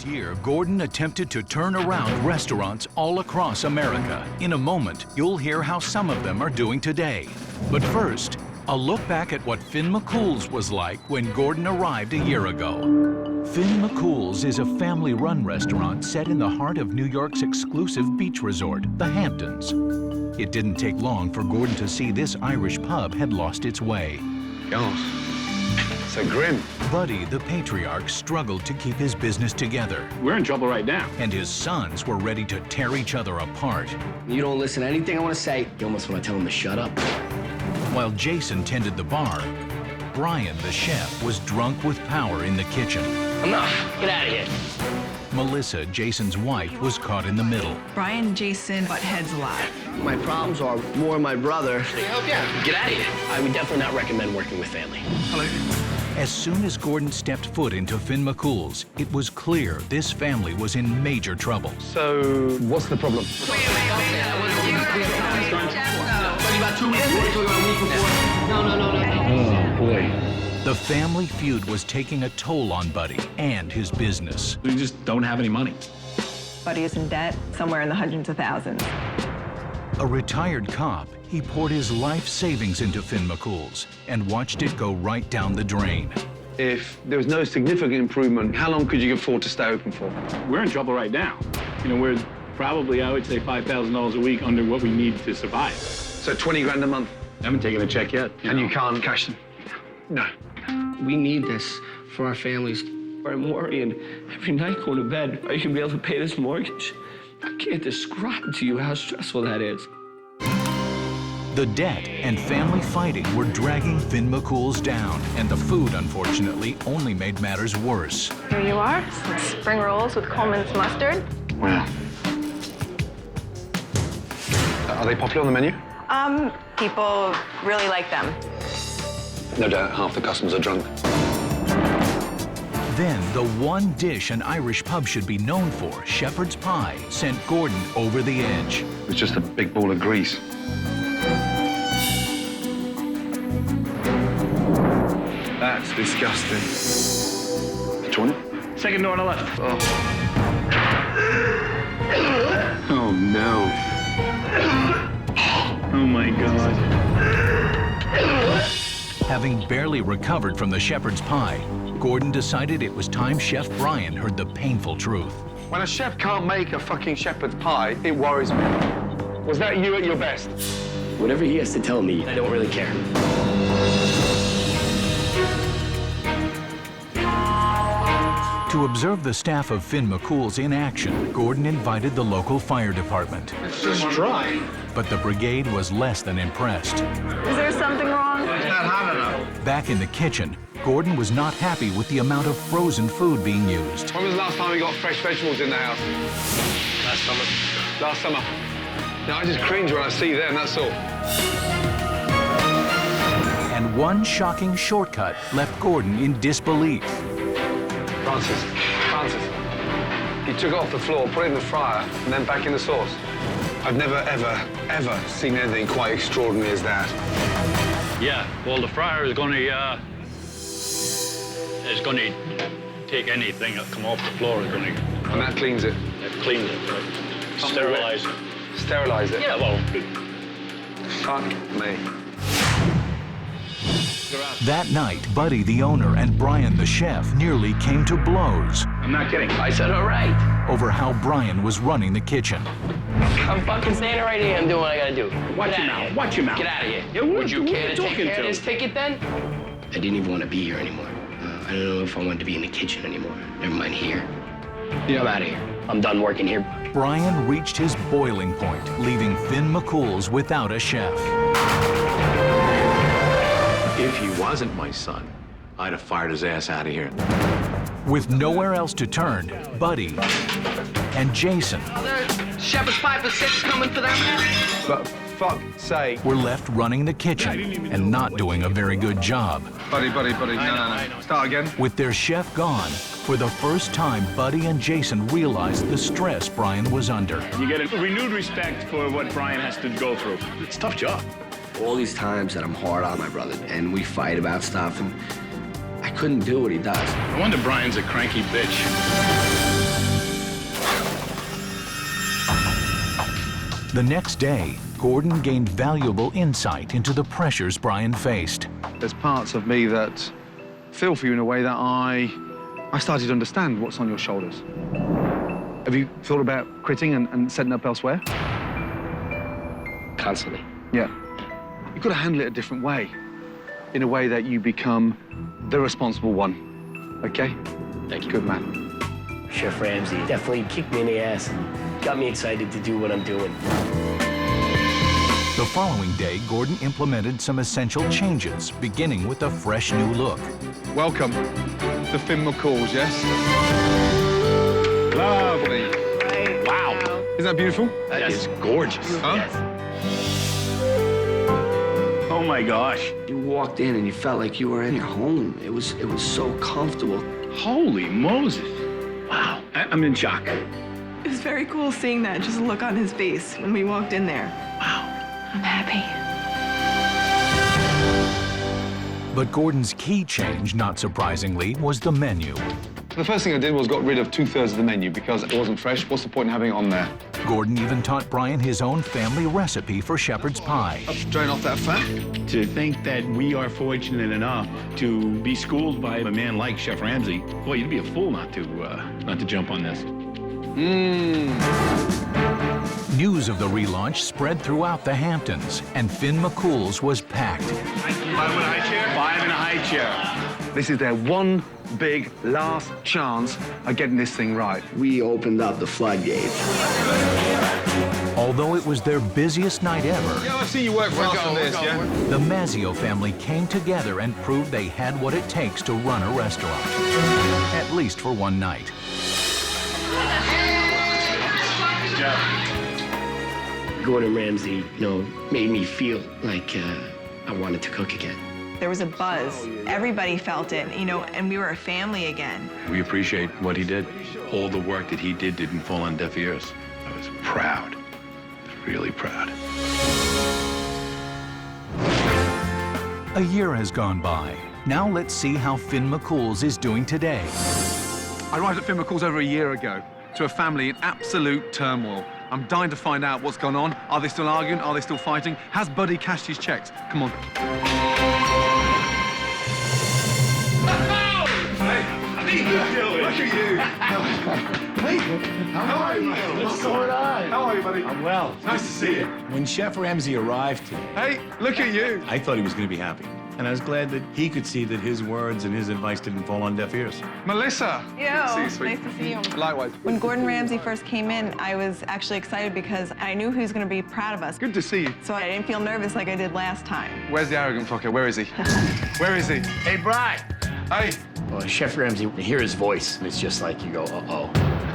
last year, Gordon attempted to turn around restaurants all across America. In a moment, you'll hear how some of them are doing today. But first, a look back at what Finn Mccool'S was like when Gordon arrived a year ago. Finn Mccool'S is a family-run restaurant set in the heart of New York's exclusive beach resort, the Hamptons. It didn't take long for Gordon to see this Irish pub had lost its way. God, so grim. Buddy, the patriarch, struggled to keep his business together. We're in trouble right now. And his sons were ready to tear each other apart. You don't listen to anything I want to say, you almost want to tell him to shut up. While Jason tended the bar, Brian, the chef, was drunk with power in the kitchen. Enough. Get out of here. Melissa, Jason's wife, was caught in the middle. Brian and Jason butt heads a lot. My problems are more my brother. Help you. Get out of here. I would definitely not recommend working with family. Hello. As soon as Gordon stepped foot into Finn Mccool'S, it was clear this family was in major trouble. So, what's the problem? About 2 weeks. Oh, boy. The family feud was taking a toll on Buddy and his business. We just don't have any money. Buddy is in debt, somewhere in the hundreds of thousands. A retired cop, he poured his life savings into Finn Mccool'S and watched it go right down the drain. If there was no significant improvement, how long could you afford to stay open for? We're in trouble right now. You know, we're probably, I would say, $5,000 a week under what we need to survive. So 20 grand a month? I haven't taken a check yet. And you can't cash them? No. We need this for our families. I'm worrying every night going to bed, are you going to be able to pay this mortgage? I can't describe to you how stressful that is. The debt and family fighting were dragging Finn Mccool'S down, and the food, unfortunately, only made matters worse. Here you are, some spring rolls with Coleman's mustard. Wow. Are they popular on the menu? People really like them. No doubt half the customers are drunk. Then, the one dish an Irish pub should be known for, shepherd's pie, sent Gordon over the edge. It's just a big ball of grease. That's disgusting. Which one? Second door on the left. Oh. Oh, no. Oh, my God. Having barely recovered from the shepherd's pie, Gordon decided it was time Chef Brian heard the painful truth. When a chef can't make a fucking shepherd's pie, it worries me. Was that you at your best? Whatever he has to tell me, I don't really care. To observe the staff of Finn Mccool'S in action, Gordon invited the local fire department. It's just dry. But the brigade was less than impressed. Is there something wrong? It's not hot enough. Back in the kitchen, Gordon was not happy with the amount of frozen food being used. When was the last time we got fresh vegetables in the house? Last summer. Last summer. Now, I just cringe when I see them, that's all. And one shocking shortcut left Gordon in disbelief. Francis. He took it off the floor, put it in the fryer, and then back in the sauce. I've never, ever seen anything quite extraordinary as that. Yeah, well, the fryer is going to take anything that come off the floor. It's going to And that cleans it. clean it, right? Sterilize it. Sterilize it. Yeah, well, Fuck me. That night, Buddy, the owner, and Brian, the chef, nearly came to blows I'm not kidding. I said, all right. over how Brian was running the kitchen. I'm fucking standing right here. I'm doing what I gotta do. Watch Get your outta mouth. here. Watch your mouth. Get out of here. Yeah, what- Would you who care are you to take talking care to? of this ticket then? I didn't even want to be here anymore. I don't know if I wanted to be in the kitchen anymore. Never mind here. Yeah, I'm out of here. I'm done working here. Brian reached his boiling point, leaving Finn Mccool'S without a chef. If he wasn't my son, I'd have fired his ass out of here. With nowhere else to turn, Buddy and Jason Shepherd's pie for 6 coming for them. But fuck's sake. were left running the kitchen and not doing a very good job. Buddy. No. Start again. With their chef gone, for the first time, Buddy and Jason realized the stress Brian was under. You get a renewed respect for what Brian has to go through. It's a tough job. All these times that I'm hard on my brother and we fight about stuff and I couldn't do what he does. No wonder Brian's a cranky bitch. The next day, Gordon gained valuable insight into the pressures Brian faced. There's parts of me that feel for you in a way that I started to understand what's on your shoulders. Have you thought about quitting and setting up elsewhere? Constantly. Yeah. You've got to handle it a different way, in a way that you become the responsible one, okay? Thank you. Good man. Chef Ramsay definitely kicked me in the ass and got me excited to do what I'm doing. The following day, Gordon implemented some essential changes, beginning with a fresh new look. Welcome to Mccool'S, yes? Lovely. Right. Wow. Isn't that beautiful? That is gorgeous. Huh? Yes. Oh my gosh. You walked in and you felt like you were in your home. It was so comfortable. Holy Moses. Wow. I'm in shock. It was very cool seeing that, just the look on his face when we walked in there. I'm happy. But Gordon's key change, not surprisingly, was the menu. The first thing I did was got rid of 2/3 of the menu because it wasn't fresh. What's the point in having it on there? Gordon even taught Brian his own family recipe for shepherd's pie. Drain off that fat. To think that we are fortunate enough to be schooled by a man like Chef Ramsay, boy, you'd be a fool not to jump on this. News of the relaunch spread throughout the Hamptons, and Mccool'S was packed. 5 in a high chair? 5 in a high chair. This is their one big last chance of getting this thing right. We opened up the floodgates. Although it was their busiest night ever, Yeah, I've seen you work for us on this, yeah? the Mazzio family came together and proved they had what it takes to run a restaurant. At least for one night. Gordon Ramsay, made me feel like I wanted to cook again. There was a buzz. Everybody felt it, and we were a family again. We appreciate what he did. All the work that he did didn't fall on deaf ears. I was proud, really proud. A year has gone by. Now let's see how Mccool'S is doing today. I arrived at Mccool'S over a year ago to a family in absolute turmoil. I'm dying to find out what's gone on. Are they still arguing? Are they still fighting? Has Buddy cashed his checks? Come on. Look at you. Hey, how are you? What's going on? How are you, buddy? I'm well. Nice to see you. When Chef Ramsay arrived today, Hey, look at you. I thought he was going to be happy. And I was glad that he could see that his words and his advice didn't fall on deaf ears. Melissa. Nice sweet. to see you. Likewise. When Gordon Ramsay first came in, I was actually excited because I knew he was going to be proud of us. Good to see you. So I didn't feel nervous like I did last time. Where's the arrogant fucker? Where is he? Where is he? Hey, Brian! Hey. Well, Chef Ramsay, you hear his voice, and it's just like you go, uh-oh.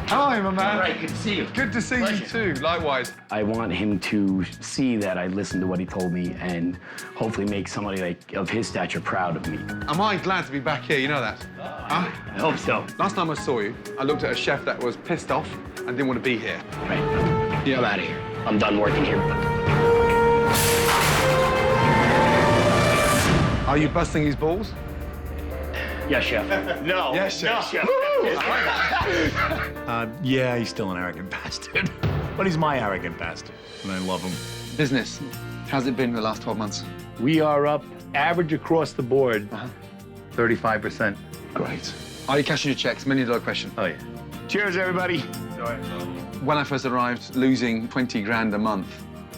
Hi, my man. All right, good to see you. Good to see you too. Likewise. I want him to see that I listened to what he told me and hopefully make somebody of his stature proud of me. Am I glad to be back here? You know that? Huh? I hope so. Last time I saw you, I looked at a chef that was pissed off and didn't want to be here. Right. I'm out of here. I'm done working here. Are you busting his balls? Yes, chef. No. Yes, chef. No, chef. Yeah, he's still an arrogant bastard. But he's my arrogant bastard, and I love him. Business. How's it been the last 12 months? We are up, average across the board, 35%. Great. Are you cashing your checks? $1 million question. Oh, yeah. Cheers, everybody. When I first arrived, losing 20 grand a month.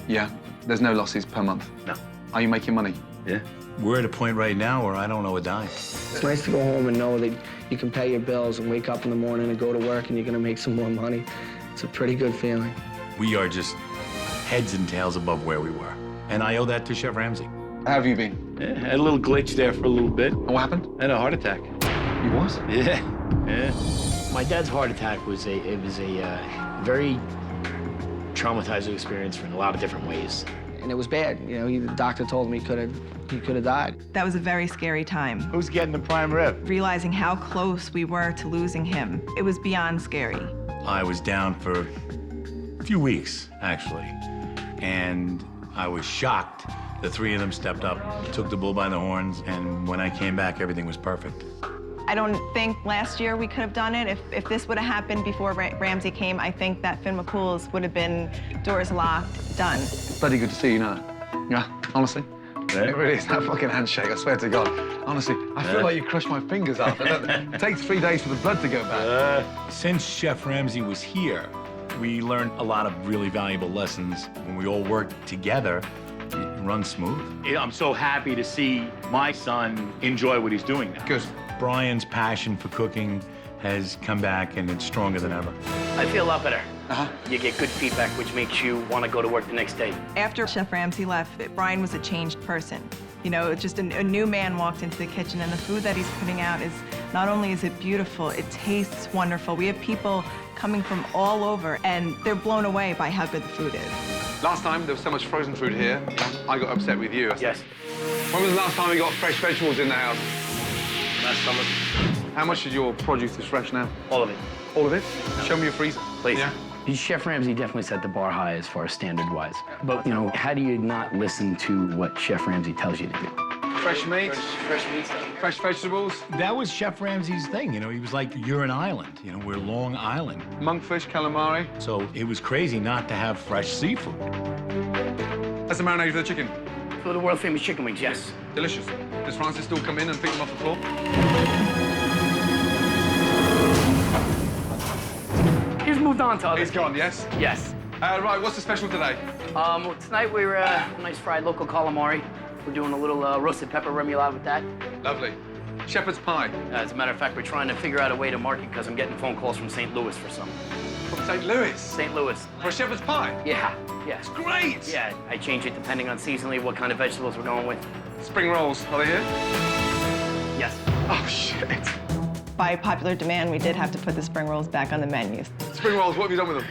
Yeah, there's no losses per month. No. Are you making money? Yeah. We're at a point right now where I don't know a dime. It's nice to go home and know that you can pay your bills and wake up in the morning and go to work and you're gonna make some more money. It's a pretty good feeling. We are just heads and tails above where we were. And I owe that to Chef Ramsay. How have you been? Yeah, had a little glitch there for a little bit. And what happened? Had a heart attack. You what? Yeah. My dad's heart attack was a very traumatizing experience in a lot of different ways. And it was bad. The doctor told him he could have died. That was a very scary time. Who's getting the prime rib? Realizing how close we were to losing him, it was beyond scary. I was down for a few weeks, actually. And I was shocked. The three of them stepped up, took the bull by the horns, and when I came back, everything was perfect. I don't think last year we could have done it. If this would have happened before Ramsay came, I think that Finn Mccool'S would have been doors locked, done. Bloody good to see you now. Yeah, honestly. Yeah. It really is that fucking handshake, I swear to God. Honestly, I feel like you crushed my fingers off. It takes 3 days for the blood to go back. Since Chef Ramsay was here, we learned a lot of really valuable lessons. When we all work together, it runs smooth. I'm so happy to see my son enjoy what he's doing now. Good. Brian's passion for cooking has come back, and it's stronger than ever. I feel a lot better. You get good feedback, which makes you want to go to work the next day. After Chef Ramsay left, Brian was a changed person. You know, just a new man walked into the kitchen, and the food that he's putting out is, not only is it beautiful, it tastes wonderful. We have people coming from all over, and they're blown away by how good the food is. Last time there was so much frozen food here, I got upset with you. Yes. When was the last time we got fresh vegetables in the house? Last summer. How much is your produce is fresh now? All of it. All of it? Show me your freezer. Please. Yeah. Chef Ramsay definitely set the bar high as far as standard-wise. But, you know, how do you not listen to what Chef Ramsay tells you to do? Fresh meat, fresh vegetables. That was Chef Ramsay's thing, you know. He was like, you're an island. You know, we're Long Island. Monkfish, calamari. So it was crazy not to have fresh seafood. That's the marinade for the chicken. For the world-famous chicken wings, yes. Delicious. Does Francis still come in and pick them off the floor? He's moved on to others. He's gone, yes? Yes. Right, what's the special today? Well, tonight we're nice fried local calamari. We're doing a little roasted pepper remoulade with that. Lovely. Shepherd's pie. As a matter of fact, we're trying to figure out a way to market because I'm getting phone calls from St. Louis for some. From St. Louis? St. Louis. For a shepherd's pie? Yeah, yeah. It's great! Yeah, I change it depending on seasonally what kind of vegetables we're going with. Spring rolls, are they here? Yes. Oh, shit. By popular demand, we did have to put the spring rolls back on the menus. Spring rolls, what have you done with them?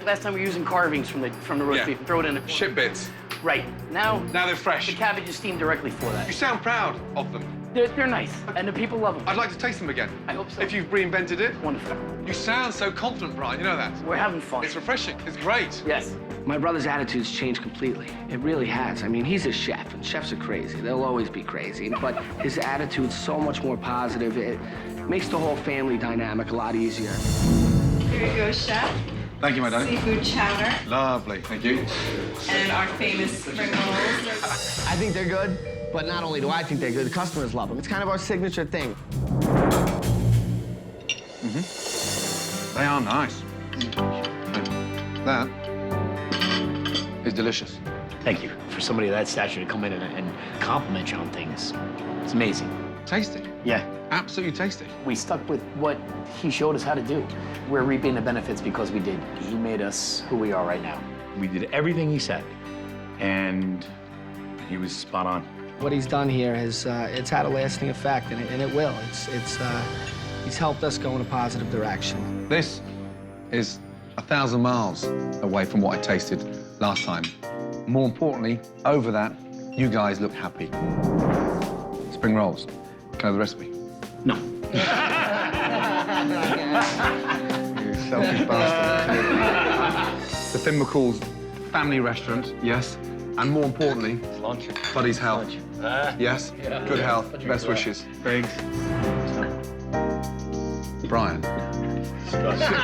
Last time we were using carvings from the roast beef and throw it in. Shit bits. Right. Now they're fresh. The cabbage is steamed directly for that. You sound proud of them. They're nice, and the people love them. I'd like to taste them again. I hope so. If you've reinvented it. Wonderful. You sound so confident, Brian, you know that? We're having fun. It's refreshing, it's great. Yes. My brother's attitude's changed completely. It really has. I mean, he's a chef, and chefs are crazy. They'll always be crazy, but his attitude's so much more positive. It makes the whole family dynamic a lot easier. Here you go, Chef. Thank you, my darling. Seafood chowder. Lovely, thank you. And our famous spring rolls. I think they're good, but not only do I think they're good, the customers love them. It's kind of our signature thing. They are nice. That is delicious. Thank you. For somebody of that stature to come in and compliment you on things, it's amazing. Tasty. Yeah. Absolutely tasty. We stuck with what he showed us how to do. We're reaping the benefits because we did. He made us who we are right now. We did everything he said, and he was spot on. What he's done here has it's had a lasting effect, and it will. He's helped us go in a positive direction. This is 1,000 miles away from what I tasted last time. More importantly, over that, you guys look happy. Spring rolls. Can I have the recipe? No. You selfish bastard. The Finn Mccool'S family restaurant, yes. And more importantly, Lunch. Buddy's health. Yes? Good health. Best wishes. Thanks. Brian. Disgusting.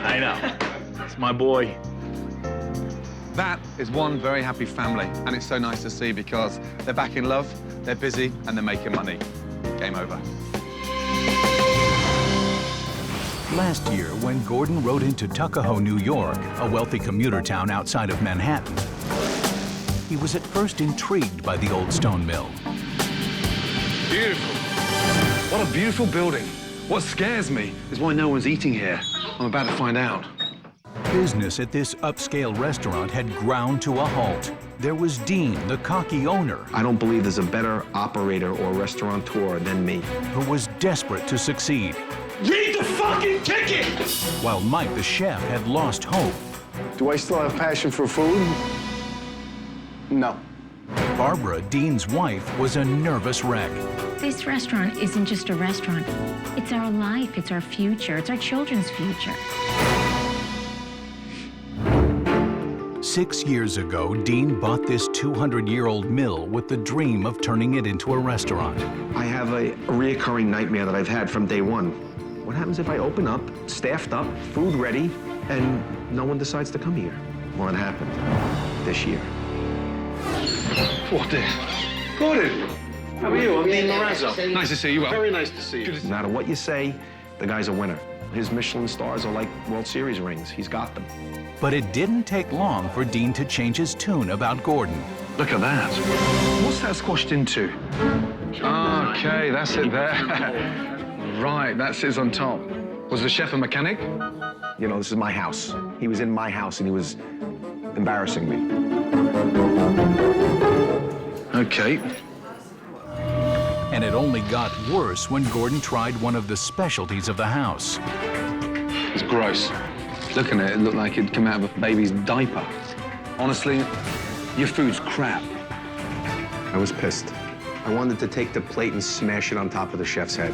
I know. It's my boy. That is one very happy family, and it's so nice to see because they're back in love, they're busy, and they're making money. Game over. Last year, when Gordon rode into Tuckahoe, New York, a wealthy commuter town outside of Manhattan, he was at first intrigued by the old stone mill. Beautiful. What a beautiful building. What scares me is why no one's eating here. I'm about to find out. Business at this upscale restaurant had ground to a halt. There was Dean, the cocky owner. I don't believe there's a better operator or restaurateur than me. Who was desperate to succeed. Read the fucking ticket! While Mike, the chef, had lost hope. Do I still have passion for food? No. Barbara, Dean's wife, was a nervous wreck. This restaurant isn't just a restaurant. It's our life, it's our future, it's our children's future. 6 years ago, Dean bought this 200-year-old mill with the dream of turning it into a restaurant. I have a reoccurring nightmare that I've had from day one. What happens if I open up, staffed up, food ready, and no one decides to come here? Well, it happened this year. What the? Gordon! How are you? I'm Dean Marazzo. Nice to see you. Very nice to see you. No matter what you say, the guy's a winner. His Michelin stars are like World Series rings. He's got them. But it didn't take long for Dean to change his tune about Gordon. Look at that. What's that squashed into? Okay, that's it there. Right, that sits on top. Was the chef a mechanic? You know, this is my house. He was in my house and he was embarrassing me. Okay. And it only got worse when Gordon tried one of the specialties of the house. It's gross. Looking at it, it looked like it'd come out of a baby's diaper. Honestly, your food's crap. I was pissed. I wanted to take the plate and smash it on top of the chef's head.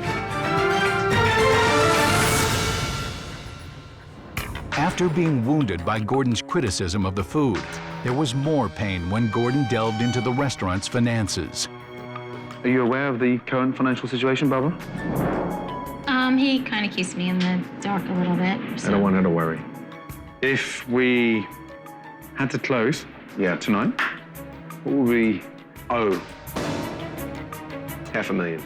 After being wounded by Gordon's criticism of the food, there was more pain when Gordon delved into the restaurant's finances. Are you aware of the current financial situation, Barbara? He kind of keeps me in the dark a little bit. So. I don't want her to worry. If we had to close tonight, what would we owe? $500,000.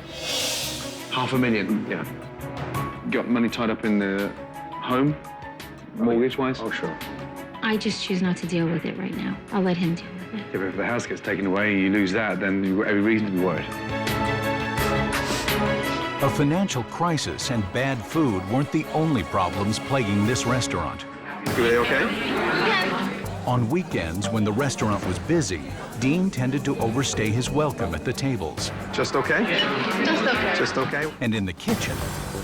$500,000? Yeah. Got money tied up in the home, mortgage-wise? Oh, sure. I just choose not to deal with it right now. I'll let him deal with it. Yeah, but if the house gets taken away and you lose that, then you've got every reason to be worried. A financial crisis and bad food weren't the only problems plaguing this restaurant. You okay? On weekends, when the restaurant was busy, Dean tended to overstay his welcome at the tables. Just okay? Just okay. Just okay? And in the kitchen,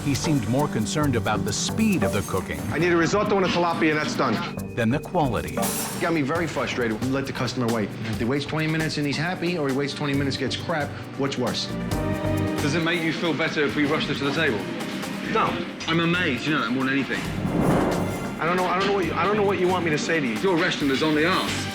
he seemed more concerned about the speed of the cooking I need a risotto and a tilapia, and that's done. than the quality. Got me very frustrated. Let the customer wait. If he waits 20 minutes and he's happy, or he waits 20 minutes gets crap, what's worse? Does it make you feel better if we rush this to the table? No. I'm amazed, you know that more than anything. I don't know what you want me to say to you. Your restaurant is on the arse.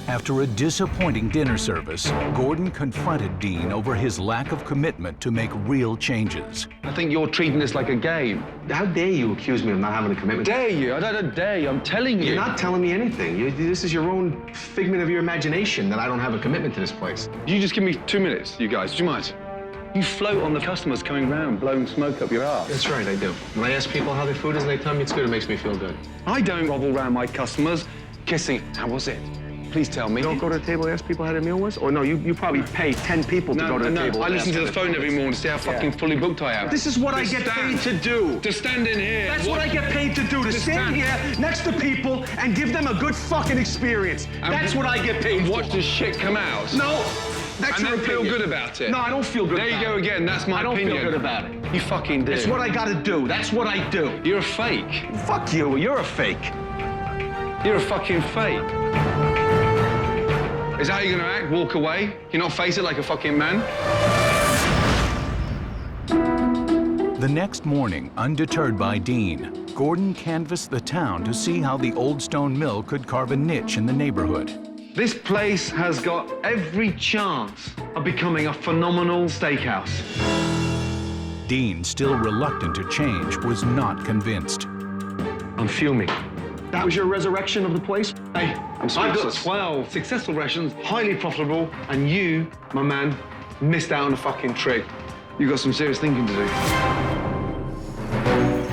After a disappointing dinner service, Gordon confronted Dean over his lack of commitment to make real changes. I think you're treating this like a game. How dare you accuse me of not having a commitment? Dare you? I don't dare you. I'm telling you. You're not telling me anything. This is your own figment of your imagination that I don't have a commitment to this place. You just give me 2 minutes, you guys. Do you mind? You float on the customers coming round, blowing smoke up your ass. That's right, I do. When I ask people how their food is and they tell me it's good, it makes me feel good. I don't grovel around my customers, kissing. How was it? Please tell me. You don't go to the table and ask people how their meal was? Or no, you probably pay 10 people to go to the table. I listen to the phone every morning to see how fucking fully booked I am. This is what I get paid to do. To stand in here. That's what I get paid to do, to stand here next to people and give them a good fucking experience. That's what I get paid for. Watch this shit come out. No. That's and your then feel opinion. good about it. No, I don't feel good there about it. There you go again. That's my opinion. I don't feel good about it. You fucking do. It's what I gotta do. That's what I do. You're a fake. Fuck you. You're a fake. You're a fucking fake. Is that how you're gonna act? Walk away? You're not face it like a fucking man? The next morning, undeterred by Dean, Gordon canvassed the town to see how the old stone mill could carve a niche in the neighborhood. This place has got every chance of becoming a phenomenal steakhouse. Dean, still reluctant to change, was not convinced. I'm fuming. That was your resurrection of the place? Hey, I've got 12 successful restaurants, highly profitable, and you, my man, missed out on a fucking trick. You've got some serious thinking to do.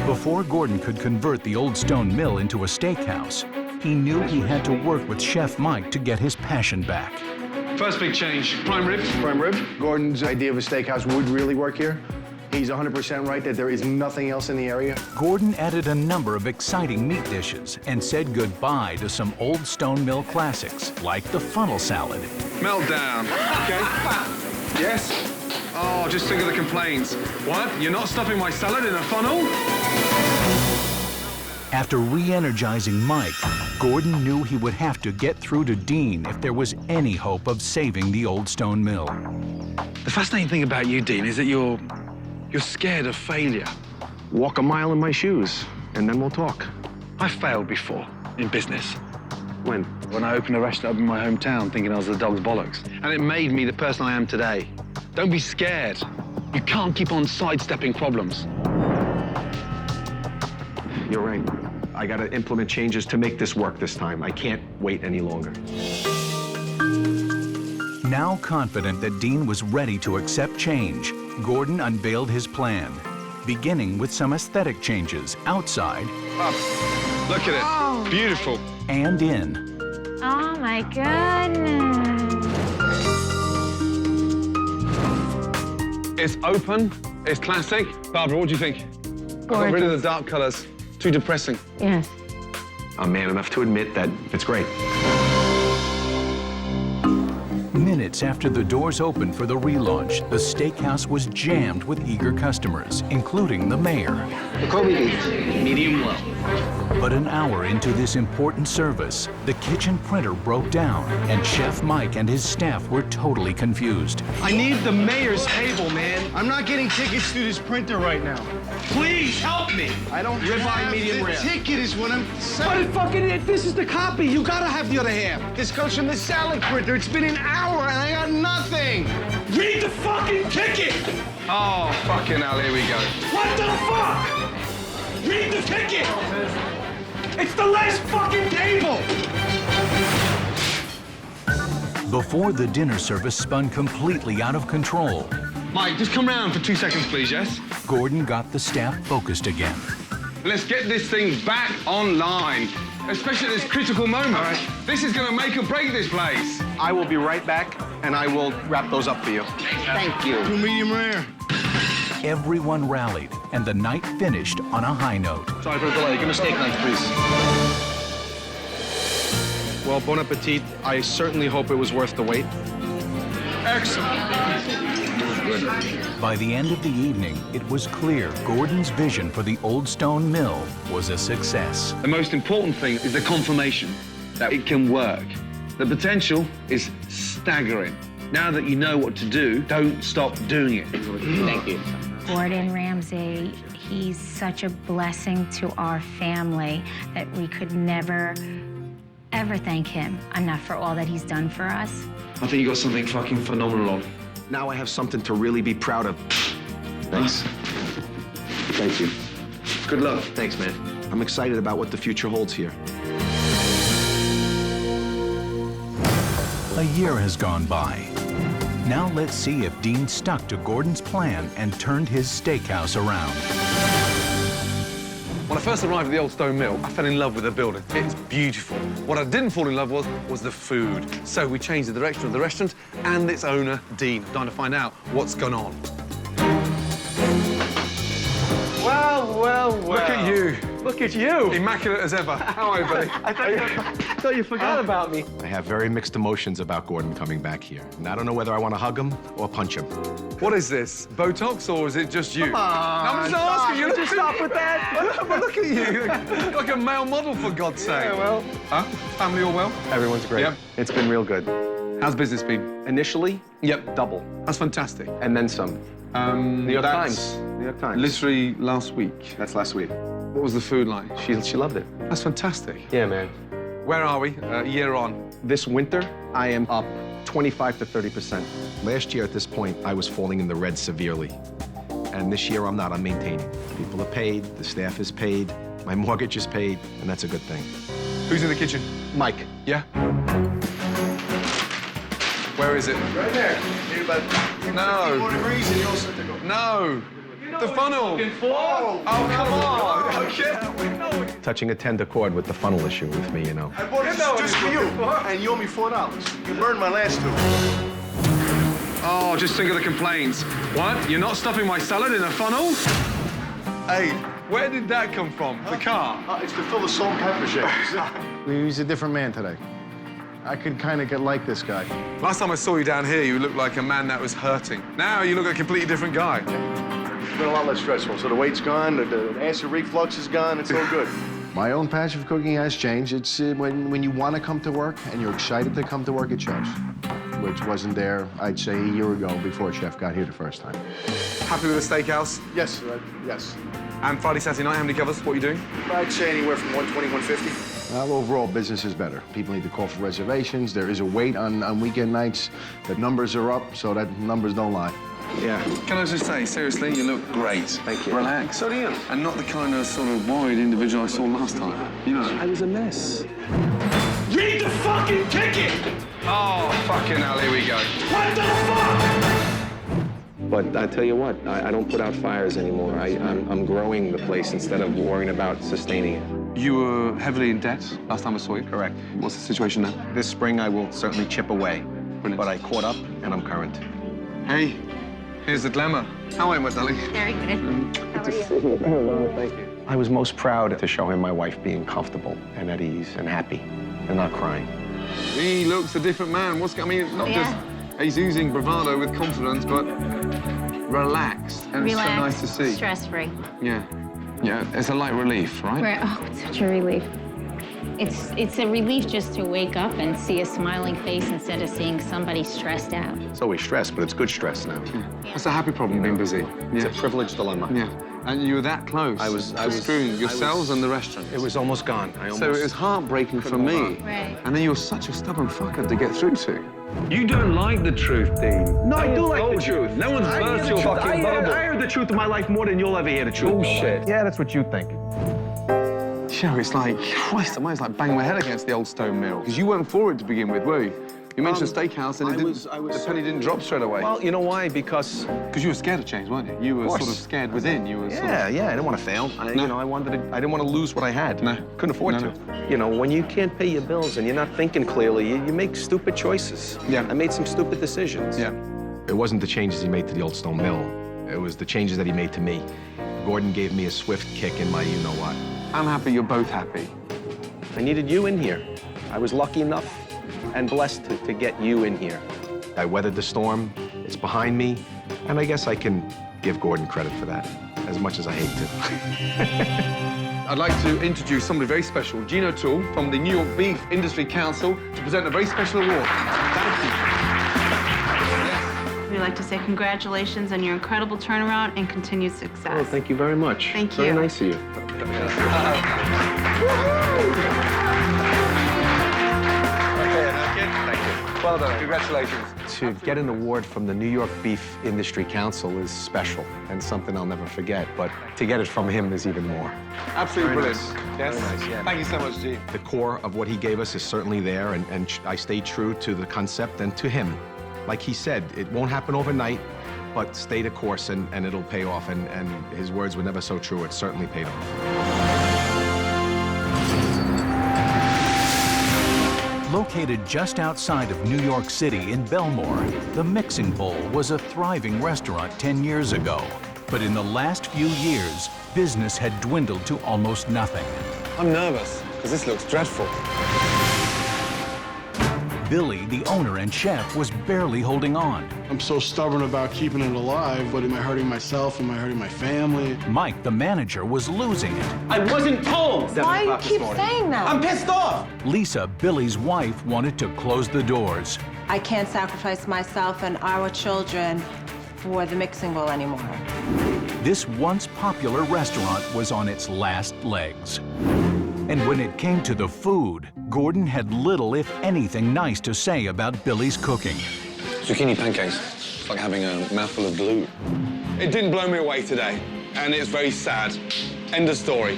Before Gordon could convert the old stone mill into a steakhouse, he knew he had to work with Chef Mike to get his passion back. First big change, prime rib. Prime rib. Gordon's idea of a steakhouse would really work here. He's 100% right that there is nothing else in the area. Gordon added a number of exciting meat dishes and said goodbye to some old stone mill classics, like the funnel salad. Meltdown. Okay. Yes. Oh, just think of the complaints. What? You're not stuffing my salad in a funnel? After re-energizing Mike, Gordon knew he would have to get through to Dean if there was any hope of saving the old stone mill. The fascinating thing about you, Dean, is that you're scared of failure. Walk a mile in my shoes, and then we'll talk. I failed before. in business. When? When I opened a restaurant up in my hometown thinking I was the dog's bollocks. And it made me the person I am today. Don't be scared. You can't keep on sidestepping problems. You're right. I gotta implement changes to make this work this time. I can't wait any longer. Now confident that Dean was ready to accept change, Gordon unveiled his plan, beginning with some aesthetic changes outside. Look at it. Oh. Beautiful. And in. Oh my goodness. It's open. It's classic. Barbara, what do you think? I got rid of the dark colors. Too depressing. Yes. I'm man enough to admit that it's great. Minutes after the doors opened for the relaunch, the steakhouse was jammed with eager customers, including the mayor. The Kobe beef, medium well. But an hour into this important service, the kitchen printer broke down, and Chef Mike and his staff were totally confused. I need the mayor's table, man. I'm not getting tickets through this printer right now. Please help me. I don't Ribeye medium rare. Ticket is what I'm saying. But this is the copy. You gotta have the other half. This comes from the salad printer. It's been an hour and I got nothing. Read the fucking ticket. Oh, fucking hell, here we go. What the fuck? Read the ticket. It's the last fucking table. Before the dinner service spun completely out of control, Mike, just come round for 2 seconds, please, yes? Gordon got the staff focused again. Let's get this thing back online, especially at this critical moment. All right. This is going to make or break this place. I will be right back, and I will wrap those up for you. Thank you. 2 medium rare. Everyone rallied, and the night finished on a high note. Sorry for the delay. Give me a steak knife, please. Well, bon appetit. I certainly hope it was worth the wait. Excellent. By the end of the evening, it was clear Gordon's vision for the Old Stone Mill was a success. The most important thing is the confirmation that it can work. The potential is staggering. Now that you know what to do, don't stop doing it. Thank you. Gordon Ramsay, he's such a blessing to our family that we could never, ever thank him enough for all that he's done for us. I think you got something fucking phenomenal on. Now I have something to really be proud of. Thanks. Thank you. Good luck. Thanks, man. I'm excited about what the future holds here. A year has gone by. Now let's see if Dean stuck to Gordon's plan and turned his steakhouse around. When I first arrived at the Old Stone Mill, I fell in love with the building. It's beautiful. What I didn't fall in love with was the food. So we changed the direction of the restaurant and its owner, Dean, trying to find out what's gone on. Well, well, well. Look at you. Look at you. Immaculate as ever. How are you, buddy? I thought you forgot about me. I have very mixed emotions about Gordon coming back here. And I don't know whether I want to hug him or punch him. What is this? Botox or is it just you? Come on, No, I'm just asking you. Just stop with that. But look at you. Like a male model, for God's sake. Yeah, well. Huh? Family all well? Everyone's great. Yep. It's been real good. How's business been? Initially, Yep. double. That's fantastic. And then some. New York Times. New York Times. Literally last week. That's last week. What was the food like? She loved it. That's fantastic. Yeah, man. Where are we? A year on. This winter, I am up 25 to 30%. Last year at this point, I was falling in the red severely. And this year, I'm not. I'm maintaining. People are paid, the staff is paid, my mortgage is paid, and that's a good thing. Who's in the kitchen? Mike. Yeah? Where is it? Right there. Maybe about No. 54 degrees and you're all set to go. No. The funnel. Oh, come on. Okay. Touching a tender chord with the funnel issue with me, you know. I bought it just for you, and you owe me $4. You burned my last two. Oh, just think of the complaints. What? You're not stuffing my salad in a funnel? Hey. Where did that come from? The car? It's to fill the salt and pepper shakers. He's a different man today. I could kind of get like this guy. Last time I saw you down here, you looked like a man that was hurting. Now you look like a completely different guy. It's been a lot less stressful. So the weight's gone, the acid reflux is gone, it's all good. My own passion for cooking has changed. It's when you want to come to work and you're excited to come to work, it shows. which wasn't there, I'd say, a year ago before Chef got here the first time. Happy with the steakhouse? Yes, yes. And Friday, Saturday night, how many covers? What are you doing? I'd say anywhere from 120, 150. Overall, business is better. People need to call for reservations. There is a wait on weekend nights. The numbers are up, so that numbers don't lie. Yeah. Can I just say, seriously, you look great. Thank you. Relax. So do you. And not the kind of sort of worried individual I saw last time. You know. I was a mess. Read the fucking ticket! Oh, fucking hell, here we go. What the fuck? But I tell you what, I don't put out fires anymore. I'm growing the place instead of worrying about sustaining it. You were heavily in debt last time I saw you? Correct. What's the situation now? This spring, I will certainly chip away. Brilliant. But I caught up, and I'm current. Hey, here's the glamour. How are you, my darling? Very good. How are you? Oh, thank you. I was most proud to show him my wife being comfortable and at ease and happy and not crying. He looks a different man. I mean, not just he's oozing bravado with confidence, but relaxed. And Relaxed, it's so nice to see. Stress-free. Yeah. Yeah, it's a light relief, right? Oh, it's such a relief. It's a relief just to wake up and see a smiling face instead of seeing somebody stressed out. It's always stress, but it's good stress now. Yeah. It's a happy problem, being busy. It's a privilege dilemma. Yeah. And you were that close. I was screwing yourselves and the restaurant. It was almost gone. So it was heartbreaking for me. Right. And then you were such a stubborn fucker to get through to. You don't like the truth, Dean. No, I do like the truth. No one's burst your fucking bubble. I heard the truth of my life more than you'll ever hear the truth. Bullshit. Yeah, that's what you think. You know, it's like, Christ, I might like bang my head against the old stone mill. Because you weren't for it to begin with, were you? You mentioned steakhouse and the penny didn't drop straight away. Well, you know why? Because you were scared of change, weren't you? You were sort of scared within. You were yeah, I didn't want to fail. You know, I didn't want to lose what I had. No. Couldn't afford to. You know, when you can't pay your bills and you're not thinking clearly, you make stupid choices. Yeah. I made some stupid decisions. Yeah. It wasn't the changes he made to the old stone mill. It was the changes that he made to me. Gordon gave me a swift kick in my you-know-what. I'm happy you're both happy. I needed you in here. I was lucky enough and blessed to get you in here. I weathered the storm, it's behind me, and I guess I can give Gordon credit for that, as much as I hate to. I'd like to introduce somebody very special, Gino Toole, from the New York Beef Industry Council, to present a very special award. Thank you. We'd like to say congratulations on your incredible turnaround and continued success. Oh, thank you very much. Thank you. Very nice of you. Well done. Congratulations. To get an award from the New York Beef Industry Council is special and something I'll never forget, but to get it from him is even more. Absolutely Very brilliant. nice. Yes. Very nice, yeah. Thank you so much, G. The core of what he gave us is certainly there, and I stayed true to the concept and to him. Like he said, it won't happen overnight, but stay the course and it'll pay off, and his words were never so true. It certainly paid off. Located just outside of New York City in Belmore, the Mixing Bowl was a thriving restaurant 10 years ago. But in the last few years, business had dwindled to almost nothing. I'm nervous, because this looks dreadful. Billy, the owner and chef, was barely holding on. I'm so stubborn about keeping it alive, but am I hurting myself? Am I hurting my family? Mike, the manager, was losing it. I wasn't told. Why do you keep saying that? I'm pissed off. Lisa, Billy's wife, wanted to close the doors. I can't sacrifice myself and our children for the Mixing Bowl anymore. This once popular restaurant was on its last legs. And when it came to the food, Gordon had little, if anything, nice to say about Billy's cooking. Zucchini pancakes. It's like having a mouthful of glue. It didn't blow me away today, and it's very sad. End of story.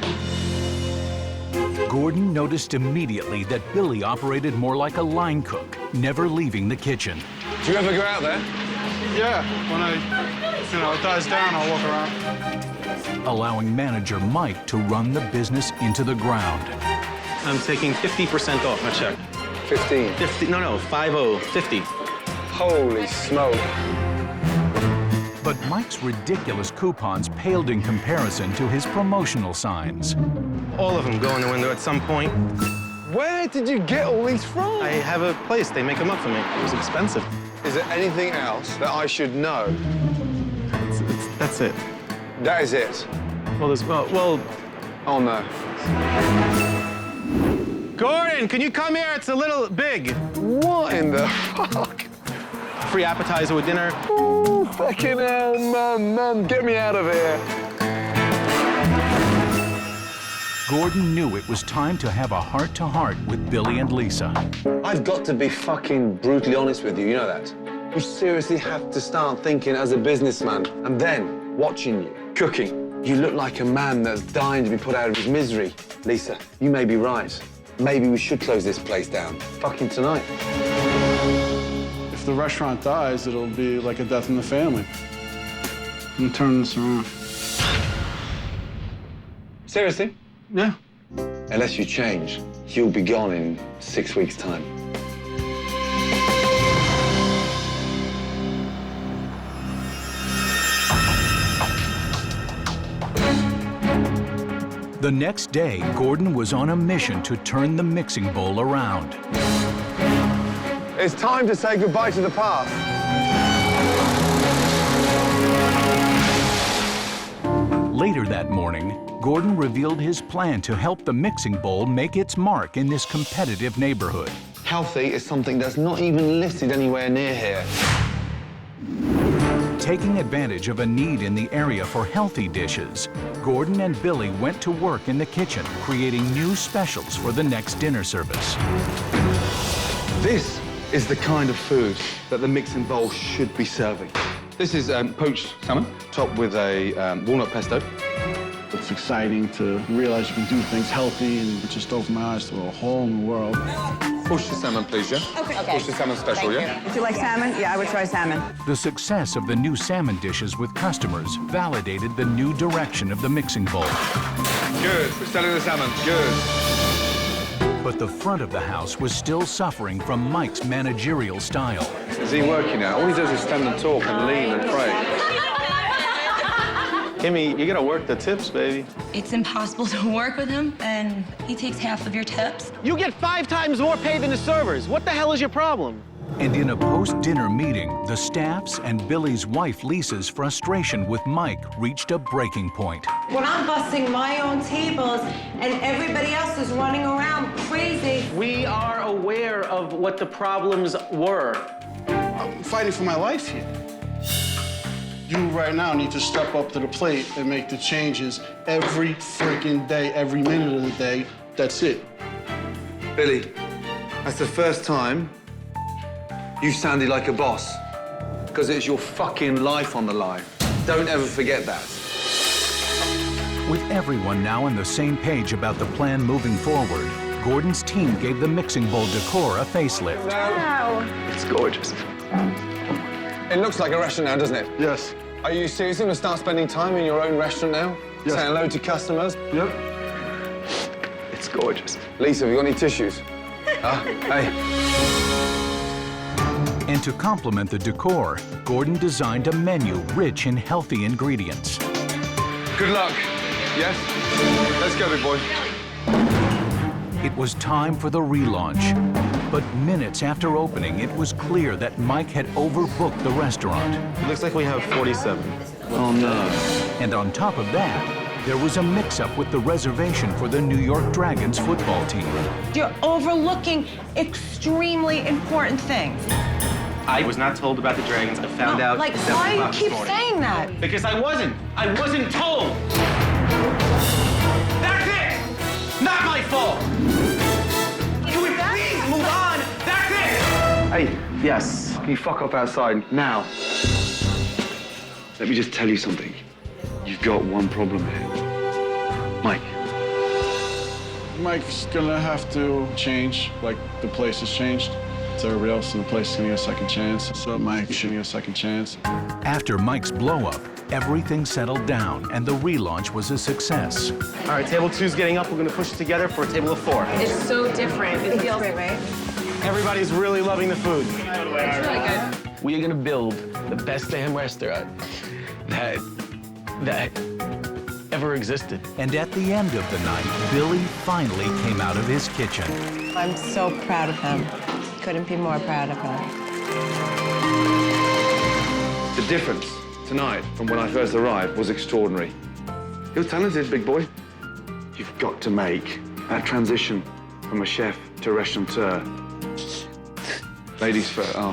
Gordon noticed immediately that Billy operated more like a line cook, never leaving the kitchen. Do you ever go out there? Yeah, when it dies down, I'll walk around. Allowing manager Mike to run the business into the ground. I'm taking 50% off my check. 15? 50, no, 50, 50. Holy smoke. But Mike's ridiculous coupons paled in comparison to his promotional signs. All of them go in the window at some point. Where did you get all these from? I have a place. They make them up for me. It was expensive. Is there anything else that I should know? That's it. That is it? Well... Oh, no. Gordon, can you come here? It's a little big. What in the fuck? free appetizer with dinner. Ooh, fucking hell, man, get me out of here. Gordon knew it was time to have a heart-to-heart with Billy and Lisa. I've got to be fucking brutally honest with you, you know that? You seriously have to start thinking as a businessman, and then watching you, cooking. You look like a man that's dying to be put out of his misery. Lisa, you may be right. Maybe we should close this place down. Fucking tonight. If the restaurant dies, it'll be like a death in the family. I'm turning this around. Seriously? Yeah. Unless you change, you'll be gone in 6 weeks' time. The next day, Gordon was on a mission to turn the mixing bowl around. It's time to say goodbye to the past. Later that morning, Gordon revealed his plan to help the mixing bowl make its mark in this competitive neighborhood. Healthy is something that's not even listed anywhere near here. Taking advantage of a need in the area for healthy dishes, Gordon and Billy went to work in the kitchen, creating new specials for the next dinner service. This is the kind of food that the mixing bowl should be serving. This is poached salmon, topped with a walnut pesto. It's exciting to realize you can do things healthy, and it just opened my eyes to a whole new world. Push the salmon, please, yeah? Okay. Push the salmon special, yeah? If you like salmon, yeah, I would try salmon. The success of the new salmon dishes with customers validated the new direction of the mixing bowl. Good, we're selling the salmon, good. But the front of the house was still suffering from Mike's managerial style. Is he working now? All he does is stand and talk and lean and pray. Kimmy, you gotta work the tips, baby. It's impossible to work with him, and he takes half of your tips. You get 5 times more pay than the servers. What the hell is your problem? And in a post-dinner meeting, the staff's and Billy's wife Lisa's frustration with Mike reached a breaking point. When I'm busting my own tables and everybody else is running around crazy. We are aware of what the problems were. I'm fighting for my life here. You right now need to step up to the plate and make the changes every freaking day, every minute of the day. That's it. Billy, that's the first time you sounded like a boss, because it's your fucking life on the line. Don't ever forget that. With everyone now on the same page about the plan moving forward, Gordon's team gave the mixing bowl decor a facelift. Wow. It's gorgeous. It looks like a restaurant now, doesn't it? Yes. Are you seriously going to start spending time in your own restaurant now? Yes. Saying hello to customers? Yep. It's gorgeous. Lisa, have you got any tissues? Hey. And to complement the decor, Gordon designed a menu rich in healthy ingredients. Good luck. Yes? Let's go, big boy. It was time for the relaunch. But minutes after opening, it was clear that Mike had overbooked the restaurant. Looks like we have 47. Oh, no. And on top of that, there was a mix-up with the reservation for the New York Dragons football team. You're overlooking extremely important things. I was not told about the Dragons. I found out Like, at 7 why do you o'clock keep this morning. saying that? Because I wasn't told. That's it! Not my fault! Can we please move on? That's it! Hey, yes. Can you fuck off outside now? Let me just tell you something. You've got one problem here. Mike. Mike's gonna have to change, like the place has changed. It's everybody else in the place is gonna get a second chance. So Mike should get a second chance. After Mike's blow-up, everything settled down and the relaunch was a success. All right, table 2's getting up. We're gonna push it together for a table of 4. It's so different. It feels great, right? Everybody's really loving the food. It's really good. We are gonna build the best damn restaurant that ever existed. And at the end of the night, Billy finally came out of his kitchen. I'm so proud of him. Couldn't be more proud of him. The difference tonight from when I first arrived was extraordinary. You're talented, big boy. You've got to make that transition from a chef to a restaurateur. Ladies first. Oh,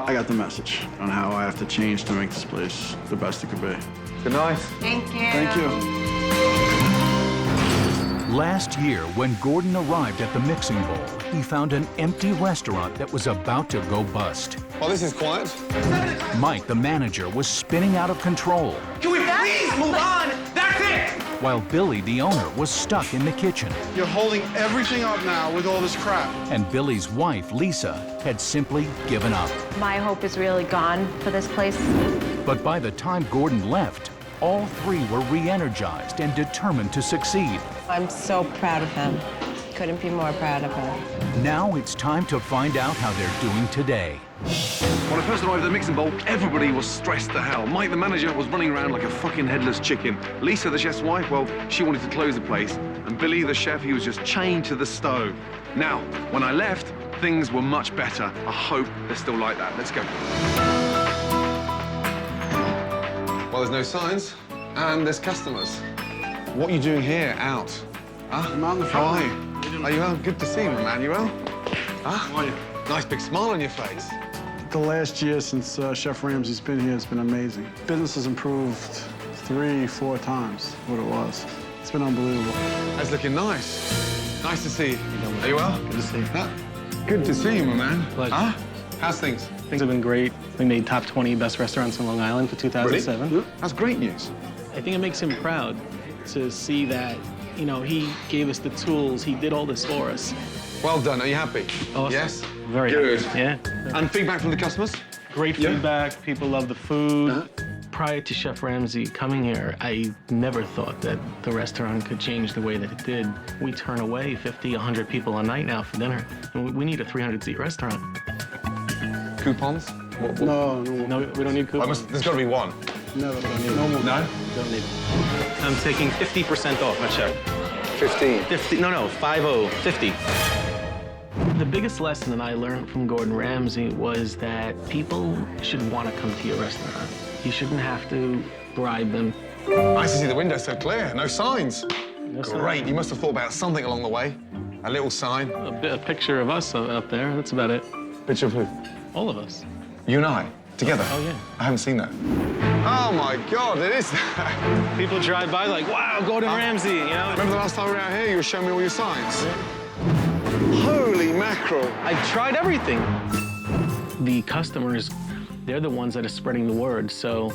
I got the message on how I have to change to make this place the best it could be. Good night. Thank you. Thank you. Last year, when Gordon arrived at the mixing bowl, he found an empty restaurant that was about to go bust. Well, this is quiet. Mike, the manager, was spinning out of control, Can we please move on? That's it! while Billy, the owner, was stuck in the kitchen. You're holding everything up now with all this crap. And Billy's wife, Lisa, had simply given up. My hope is really gone for this place. But by the time Gordon left, all three were re-energized and determined to succeed. I'm so proud of him. Couldn't be more proud of him. Now it's time to find out how they're doing today. When I first arrived at the mixing bowl, everybody was stressed to hell. Mike, the manager, was running around like a fucking headless chicken. Lisa, the chef's wife, well, she wanted to close the place. And Billy, the chef, he was just chained to the stove. Now, when I left, things were much better. I hope they're still like that. Let's go. Well, there's no signs, and there's customers. What are you doing here, out? Huh? I'm out in the How are front. you? Are you well? Good to see you, man. You well? Huh? How are you? Nice big smile on your face. The last year since Chef Ramsay's been here has been amazing. Business has improved 3-4 times what it was. It's been unbelievable. That's looking nice. Nice to see you. Are you well? Good to see you. Huh? Good to see you, my man. Pleasure. Huh? How's things? Things have been great. We made top 20 best restaurants in Long Island for 2007. Really? That's great news. I think it makes him proud to see that, you know, he gave us the tools. He did all this for us. Well done. Are you happy? Awesome. Yes? Very good. happy. Yeah. And feedback from the customers? Great feedback. People love the food. Prior to Chef Ramsay coming here, I never thought that the restaurant could change the way that it did. We turn away 50, 100 people a night now for dinner. And we need a 300-seat restaurant. Coupons? No, we don't need coupons. There's got to be one. No, No more. No? Don't need it. I'm taking 50% off, my chef. 15. 50, no, 50. The biggest lesson that I learned from Gordon Ramsay was that people should want to come to your restaurant. You shouldn't have to bribe them. Nice to see the window so clear. No signs. No Great. signs. You must have thought about something along the way. A little sign. A picture of us up there, that's about it. Picture of who? All of us. You and I, together? Oh, yeah. I haven't seen that. Oh, my God, it is that. People drive by like, wow, Gordon Ramsay, you know? Remember the last time we were out here, you were showing me all your signs? Holy mackerel. I tried everything. The customers, they're the ones that are spreading the word, so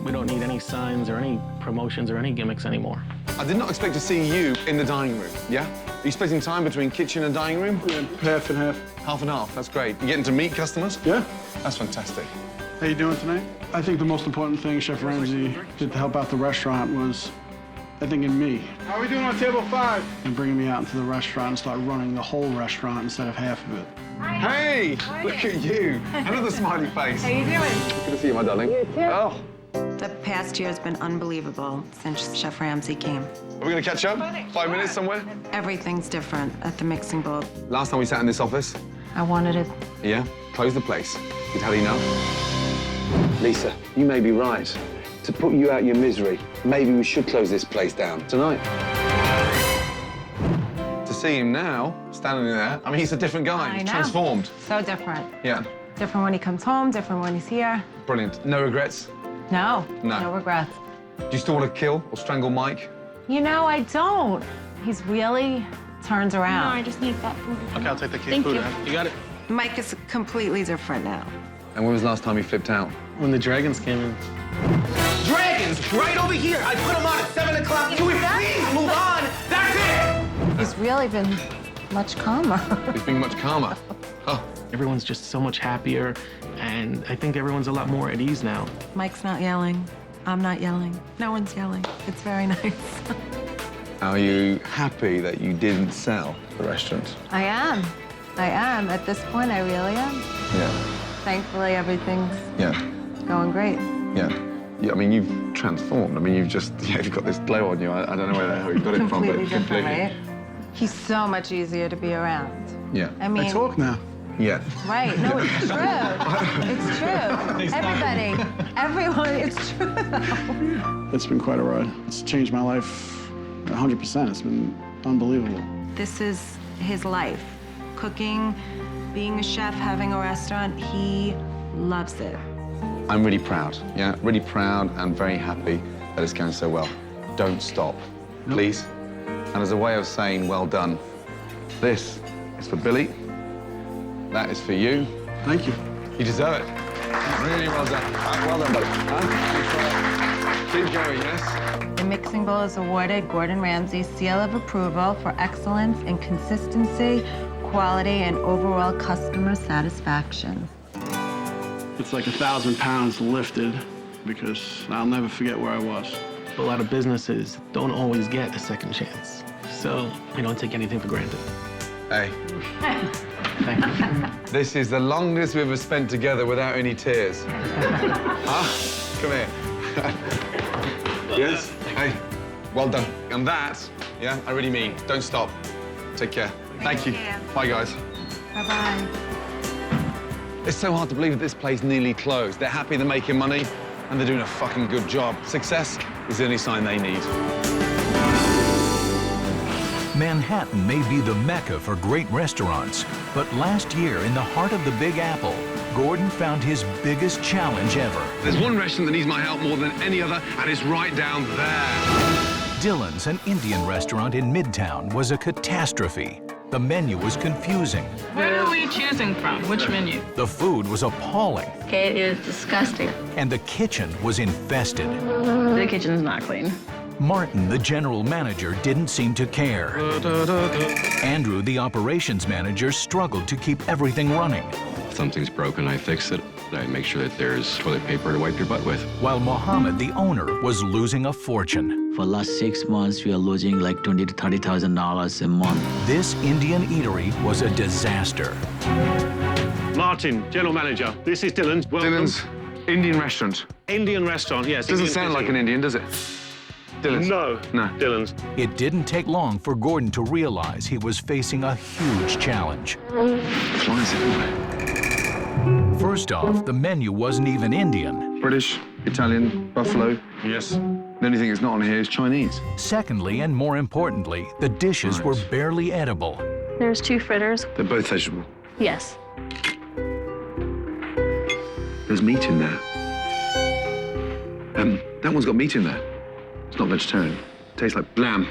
we don't need any signs or any promotions or any gimmicks anymore. I did not expect to see you in the dining room, yeah? Are you splitting time between kitchen and dining room? Yeah, half and half. Half and half, that's great. You getting to meet customers? Yeah. That's fantastic. How you doing tonight? I think the most important thing Chef Ramsay did to help out the restaurant was, I think, in me. How are we doing on table 5? And bringing me out into the restaurant and start running the whole restaurant instead of half of it. Hey, look at you. Another smiley face. How you doing? Good to see you, my darling. You too. Oh. The past year has been unbelievable since Chef Ramsay came. Are we going to catch up? 5 minutes somewhere? Everything's different at the mixing bowl. Last time we sat in this office, I wanted it. yeah, close the place. You'd had enough. Lisa, you may be right. To put you out of your misery, maybe we should close this place down tonight. To see him now, standing there, I mean, he's a different guy. I He's know. transformed. So different. Yeah, Different when he comes home, different when he's here. brilliant. No regrets? No. No. No regrets. Do you still want to kill or strangle Mike? You know, I don't. He's really turns around. No, I just need that food. Okay, I'll take the Thank food. you. You got it. Mike is completely different now. And when was the last time you flipped out? When the dragons came in. Dragons, right over here. I put them on at 7 o'clock. Can we please move on? That's it! He's really been much calmer. He's been much calmer. Oh. Everyone's just so much happier, and I think everyone's a lot more at ease now. Mike's not yelling. I'm not yelling. No one's yelling. It's very nice. Are you happy that you didn't sell the restaurant? I am. I am. At this point, I really am. Yeah. Thankfully, everything's Yeah. going great. Yeah. Yeah, I mean, you've transformed. I mean, you've got this glow on you. I don't know where the hell you got it from, but Completely different, right? He's so much easier to be around. Yeah. I mean, I talk now. Yeah. right? No, it's true. It's true. Everybody, everyone, it's true. It's been quite a ride. It's changed my life 100%. It's been unbelievable. This is his life. Cooking, being a chef, having a restaurant, he loves it. I'm really proud, yeah? Really proud and very happy that it's going so well. Don't stop, please. And as a way of saying well done, this is for Billy. That is for you. Thank you. You deserve it. Really well done. Well done, buddy. Keep going, yes? The Mixing Bowl is awarded Gordon Ramsay's seal of approval for excellence in consistency, quality, and overall customer satisfaction. It's like 1,000 pounds lifted because I'll never forget where I was. A lot of businesses don't always get a second chance, so I don't take anything for granted. Hey. Thank you. This is the longest we've ever spent together without any tears. Huh? Come here. Yes? Hey, well done. And that, yeah, I really mean, don't stop. Take care. Thank you. Bye, guys. Bye-bye. It's so hard to believe that this place nearly closed. They're happy, they're making money, and they're doing a fucking good job. Success is the only sign they need. Manhattan may be the mecca for great restaurants, but last year in the heart of the Big Apple, Gordon found his biggest challenge ever. There's one restaurant that needs my help more than any other, and it's right down there. Dillion's, an Indian restaurant in Midtown, was a catastrophe. The menu was confusing. Where are we choosing from? Which menu? The food was appalling. Okay, it is disgusting. And the kitchen was infested. The kitchen's not clean. Martin, the general manager, didn't seem to care. Andrew, the operations manager, struggled to keep everything running. If something's broken, I fix it. I make sure that there's toilet paper to wipe your butt with. While Mohammed, the owner, was losing a fortune. For the last 6 months, we are losing like $20,000 to $30,000 a month. This Indian eatery was a disaster. Martin, general manager, this is Dillion's. Dillion's Indian restaurant. Indian restaurant, yes. Doesn't sound like an Indian, does it? Dillion's? No. Dillion's. It didn't take long for Gordon to realize he was facing a huge challenge. Flies everywhere. First off, the menu wasn't even Indian. British, Italian, buffalo. Yes. The only thing that's not on here is Chinese. Secondly, and more importantly, the dishes were barely edible. There's 2 fritters. They're both vegetable. Yes. There's meat in there. That one's got meat in there. It's not vegetarian. It tastes like lamb.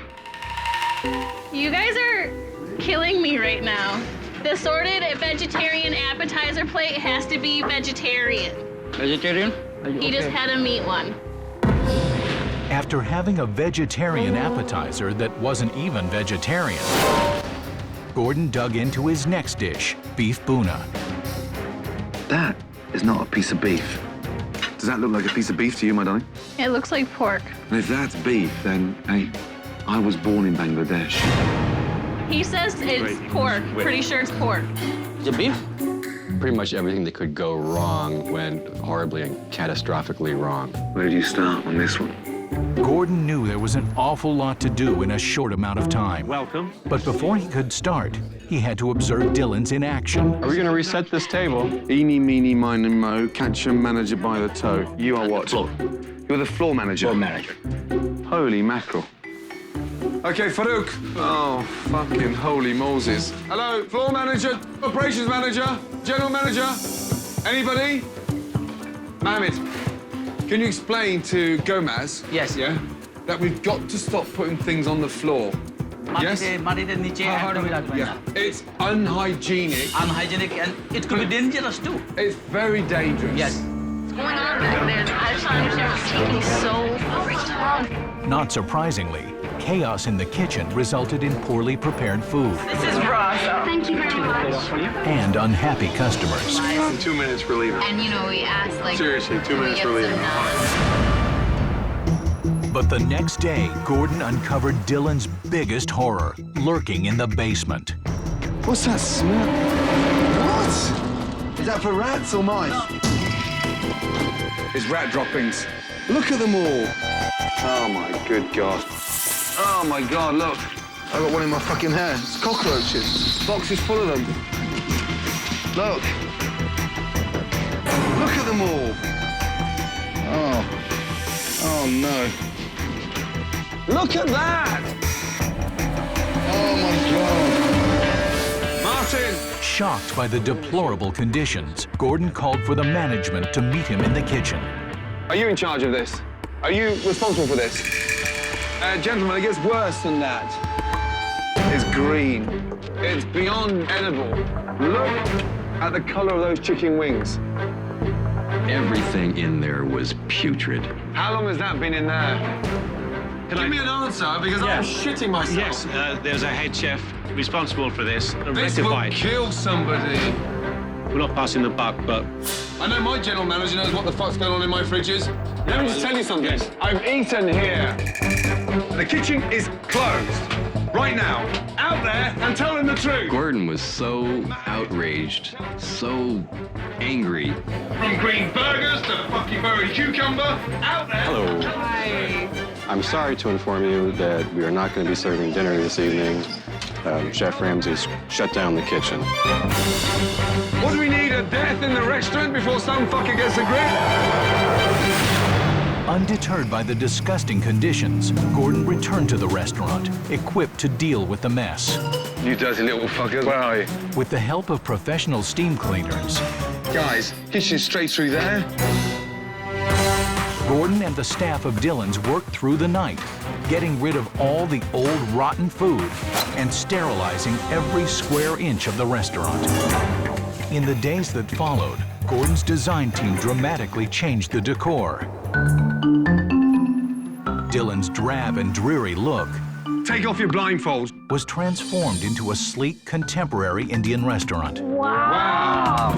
You guys are killing me right now. The sorted vegetarian appetizer plate has to be vegetarian. Vegetarian? He just had a meat one. After having a vegetarian appetizer that wasn't even vegetarian, Gordon dug into his next dish, beef boona. That is not a piece of beef. Does that look like a piece of beef to you, my darling? It looks like pork. And if that's beef, then, hey, I was born in Bangladesh. He says it's pork. Pretty sure it's pork. Is it beef? Pretty much everything that could go wrong went horribly and catastrophically wrong. Where do you start on this one? Gordon knew there was an awful lot to do in a short amount of time. Welcome. But before he could start, he had to observe Dillion's in action. Are we going to reset this table? Eeny, meeny, miny, mo, catch a manager by the toe. You are what? Floor. You're the floor manager? Floor manager. Holy mackerel. Okay, Farouk. Oh, fucking holy Moses. Hello, floor manager, operations manager, general manager. Anybody? Mohammed, can you explain to Gomez? Yes. Yeah? That we've got to stop putting things on the floor. Yes? Yeah. It's unhygienic. Unhygienic, and it could be dangerous too. It's very dangerous. Yes. What's going on back there? I just don't understand what's taking so long. Not surprisingly, chaos in the kitchen resulted in poorly prepared food. This is raw, so. Thank you very much. And unhappy customers. 2 minutes for leaving. And, you know, we asked, like... Seriously, 2 minutes for leaving. But the next day, Gordon uncovered Dillion's biggest horror, lurking in the basement. What's that smell? What? Is that for rats or mice? It's rat droppings. Look at them all. Oh, my good God. Oh, my God, look. I got one in my fucking hair. It's cockroaches. Box is full of them. Look. Look at them all. Oh. Oh, no. Look at that! Oh, my God. Martin! Shocked by the deplorable conditions, Gordon called for the management to meet him in the kitchen. Are you in charge of this? Are you responsible for this? Gentlemen, it gets worse than that. It's green. It's beyond edible. Look at the color of those chicken wings. Everything in there was putrid. How long has that been in there? Give me an answer, because I'm shitting myself. Yes, there's a head chef responsible for this. This will kill somebody. We're not passing the buck, but... I know my general manager knows what the fuck's going on in my fridges. Let me just tell you something. Yes. I've eaten here. The kitchen is closed. Right now. Out there and tell them the truth. Gordon was so outraged, so angry. From green burgers to fucking buried cucumber. Out there. Hello. Hi. I'm sorry to inform you that we are not going to be serving dinner this evening. Chef Ramsay's shut down the kitchen. What do we need, a death in the restaurant before some fucker gets a grip? Undeterred by the disgusting conditions, Gordon returned to the restaurant, equipped to deal with the mess. You dirty little fucker, where are you? With the help of professional steam cleaners, guys, kitchen's straight through there. Gordon and the staff of Dillion's worked through the night, getting rid of all the old rotten food and sterilizing every square inch of the restaurant. In the days that followed, Gordon's design team dramatically changed the decor. Dillion's drab and dreary look Take off your blindfolds. Was transformed into a sleek, contemporary Indian restaurant. Wow.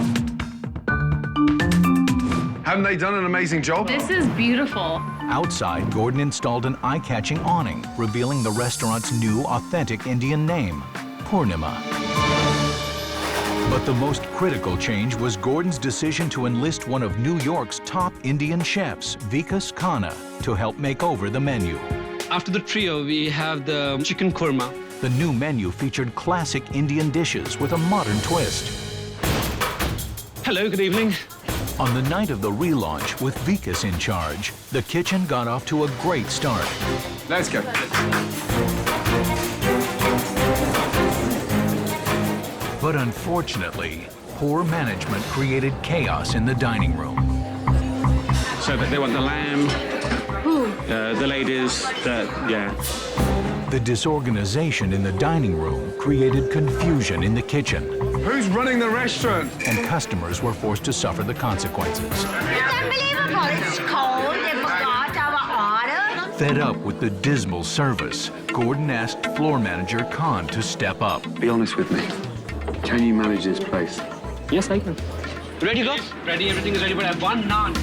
Haven't they done an amazing job? This is beautiful. Outside, Gordon installed an eye-catching awning, revealing the restaurant's new, authentic Indian name, Purnima. But the most critical change was Gordon's decision to enlist one of New York's top Indian chefs, Vikas Khanna, to help make over the menu. After the trio, we have the chicken korma. The new menu featured classic Indian dishes with a modern twist. Hello, good evening. On the night of the relaunch, with Vikas in charge, the kitchen got off to a great start. Let's go. But unfortunately, poor management created chaos in the dining room. So that they want the lamb, the ladies, yeah. The disorganization in the dining room created confusion in the kitchen. Who's running the restaurant? And customers were forced to suffer the consequences. It's unbelievable. It's cold. They forgot our order. Fed up with the dismal service, Gordon asked floor manager Khan to step up. Be honest with me. Can you manage this place? Yes, I can. Ready to go? Ready, everything is ready, but I have one naan.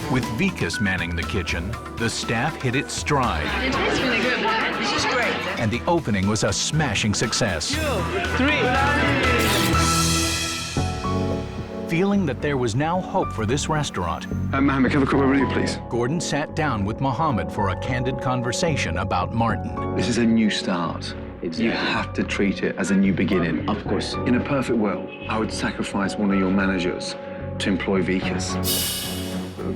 With Vikas manning the kitchen, the staff hit its stride. It tastes really good. This is great. And the opening was a smashing success. 2, 3. Feeling that there was now hope for this restaurant, Mohammed, can I have a cup of you, please? Gordon sat down with Mohammed for a candid conversation about Martin. This is a new start. You have to treat it as a new beginning. Of course. In a perfect world, I would sacrifice one of your managers to employ Vikas.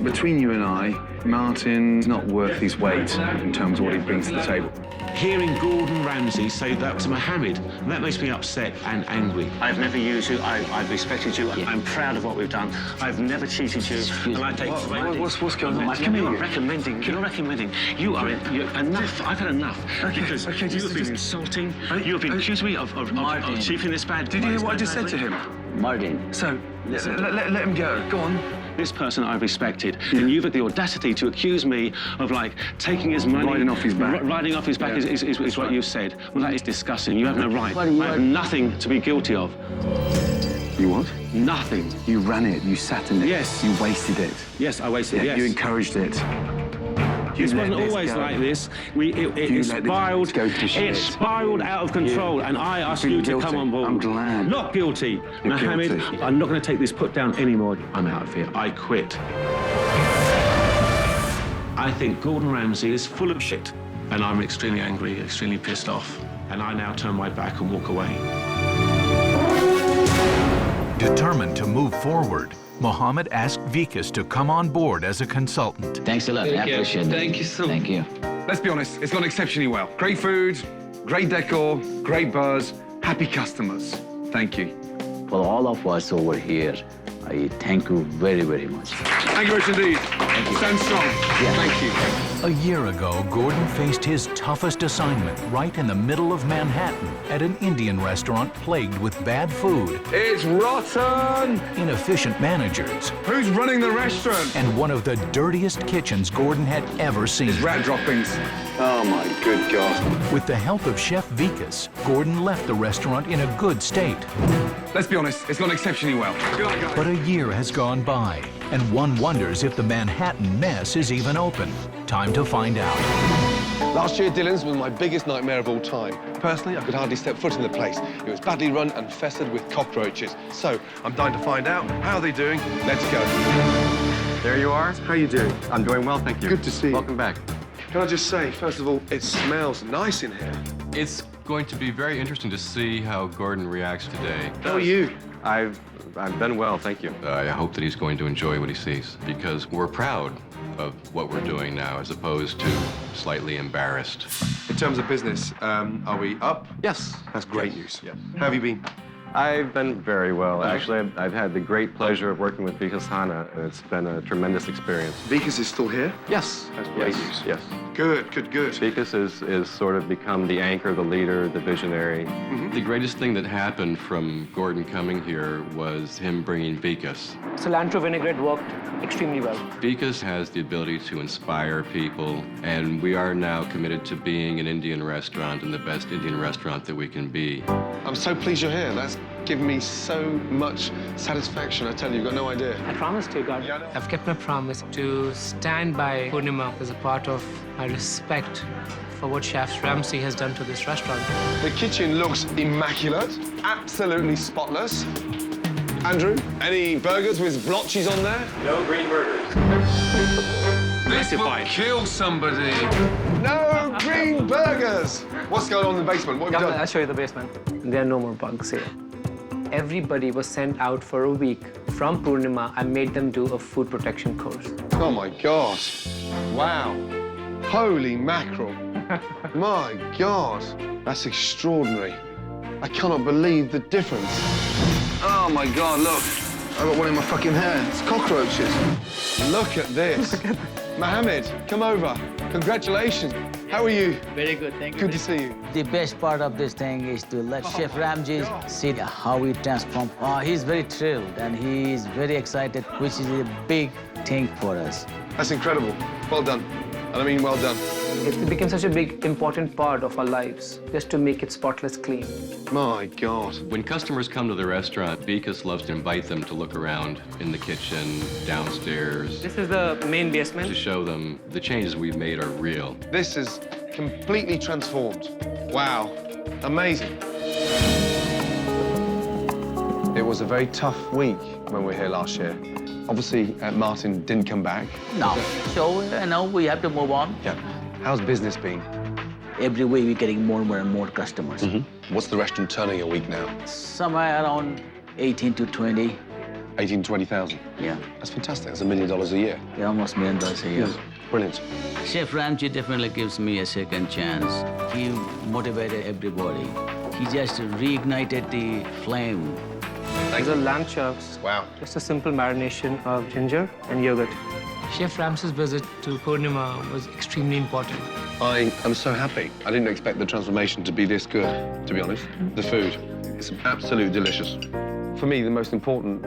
Between you and I, Martin's not worth his weight in terms of what he brings to the table. Hearing Gordon Ramsay say that to Mohammed, that makes me upset and angry. I've never used you. I've respected you. I'm proud of what we've done. I've never cheated you. And I take what's going on? You're not recommending. You're recommending. You are enough. I've had enough. Because you've been insulting. You've been accusing me of chiefing this bad. Did you hear what I just said to him? Martin. So, let him go. Go on. This person I've respected, and you've had the audacity to accuse me of, like, taking his money... Riding off his back. Riding off his back is what you said. Well, that is disgusting. You have no right. I have nothing to be guilty of. You what? Nothing. You ran it. You sat in it. Yes. You wasted it. Yes, I wasted it, yes. You encouraged it. This wasn't always like this. It spiraled. It spiraled out of control, and I asked you to come on board. I'm glad. Not guilty. Mohammed, I'm not going to take this put down anymore. I'm out of here. I quit. I think Gordon Ramsay is full of shit, and I'm extremely angry, extremely pissed off, and I now turn my back and walk away. Determined to move forward, Mohammed asked Vikas to come on board as a consultant. Thanks a lot. I appreciate it. Thank you so much. Thank you. Let's be honest, it's gone exceptionally well. Great food, great decor, great buzz, happy customers. Thank you. For all of us over here, I thank you very, very much. Thank you very much indeed. Thank you. Stand strong. Thank you. A year ago, Gordon faced his toughest assignment right in the middle of Manhattan at an Indian restaurant plagued with bad food, It's rotten! inefficient managers, Who's running the restaurant? and one of the dirtiest kitchens Gordon had ever seen. Rat droppings. Oh, my good God. With the help of Chef Vikas, Gordon left the restaurant in a good state. Let's be honest, it's gone exceptionally well. Good night, guys. But a year has gone by, and one wonders if the Manhattan mess is even open. Time to find out. Last year, Dillion's was my biggest nightmare of all time. Personally, I could hardly step foot in the place. It was badly run and festered with cockroaches. So, I'm dying to find out. How are they doing? Let's go. There you are. How you doing? I'm doing well, thank you. Good to see you. Welcome back. Can I just say, first of all, it smells nice in here. It's going to be very interesting to see how Gordon reacts today. How are you? I've been well, thank you. I hope that he's going to enjoy what he sees, because we're proud of what we're doing now, as opposed to slightly embarrassed. In terms of business, are we up? Yes. That's great news. Yeah. How have you been? I've been very well. Actually, I've had the great pleasure of working with Vikas Hana, and it's been a tremendous experience. Vikas is still here? Yes. That's great news. Yes. Good. Vikas is sort of become the anchor, the leader, the visionary. The greatest thing that happened from Gordon coming here was him bringing Vikas. Cilantro vinaigrette worked extremely well. Vikas has the ability to inspire people, and we are now committed to being an Indian restaurant and the best Indian restaurant that we can be. I'm so pleased you're here. That's given me so much satisfaction. I tell you, you've got no idea. I promised you, God. I've kept my promise to stand by Purnima as a part of my respect for what Chef Ramsay has done to this restaurant. The kitchen looks immaculate, absolutely spotless. Andrew, any burgers with blotches on there? No green burgers. This will kill somebody. No green burgers. What's going on in the basement? What have you done? I'll show you the basement. There are no more bugs here. Everybody was sent out for a week from Purnima. I made them do a food protection course. Oh my God. Wow. Holy mackerel. My God. That's extraordinary. I cannot believe the difference. Oh my God, look. I've got one in my fucking hand. It's cockroaches. Look at this. Mohammed, come over. Congratulations. How are you? Very good, thank you. Good to see you. The best part of this thing is to let Chef Ramsay see how he transformed. He's very thrilled and he's very excited, which is a big thing for us. That's incredible. Well done. And I mean well done. It became such a big, important part of our lives, just to make it spotless clean. My God. When customers come to the restaurant, Vikas loves to invite them to look around in the kitchen, downstairs. This is the main basement. To show them the changes we've made are real. This is completely transformed. Wow. Amazing. It was a very tough week when we were here last year. Obviously, Martin didn't come back. No, so we have to move on. Yeah. How's business been? Every week we're getting more and more customers. What's the restaurant turning a week now? Somewhere around 18 to 20. 18 to 20,000? Yeah. That's fantastic. That's $1 million a year. Yeah, almost $1 million a year. Brilliant. Chef Ramsay definitely gives me a second chance. He motivated everybody. He just reignited the flame. These are lamb chops. Wow. Just a simple marination of ginger and yogurt. Chef Ramsay's visit to Purnima was extremely important. I am so happy. I didn't expect the transformation to be this good, to be honest. The food, it's absolutely delicious. For me, the most important,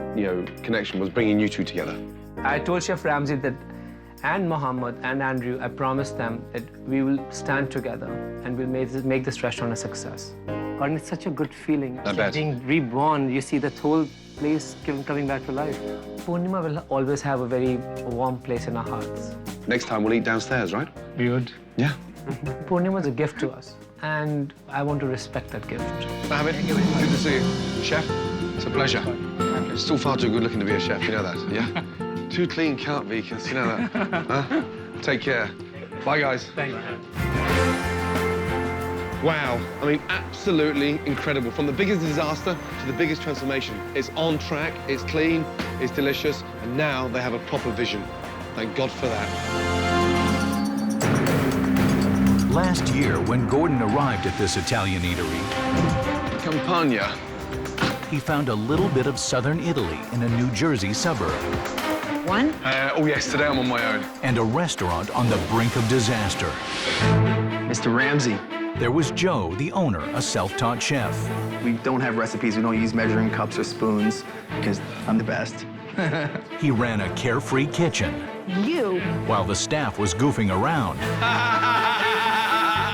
connection was bringing you two together. I told Chef Ramsay that, and Mohammed and Andrew, I promised them that we will stand together and we'll make this restaurant a success. God, it's such a good feeling. I bet. Being reborn, you see the whole place coming back to life. Purnima will always have a very warm place in our hearts. Next time we'll eat downstairs, right? We would. Yeah. Purnima is a gift to us, and I want to respect that gift. Mohammed, good to see you. Chef, it's a pleasure. Still far too good looking to be a chef, you know that, yeah? Too clean cut, Vikas, you know that. Huh? Take care. Bye, guys. Thank you. Wow, I mean, absolutely incredible. From the biggest disaster to the biggest transformation. It's on track, it's clean, it's delicious, and now they have a proper vision. Thank God for that. Last year, when Gordon arrived at this Italian eatery, Campagna. he found a little bit of southern Italy in a New Jersey suburb. One? Oh yes, today I'm on my own. And a restaurant on the brink of disaster. Mr. Ramsay. There was Joe, the owner, a self-taught chef. We don't have recipes. We don't use measuring cups or spoons because I'm the best. He ran a carefree kitchen. You? While the staff was goofing around.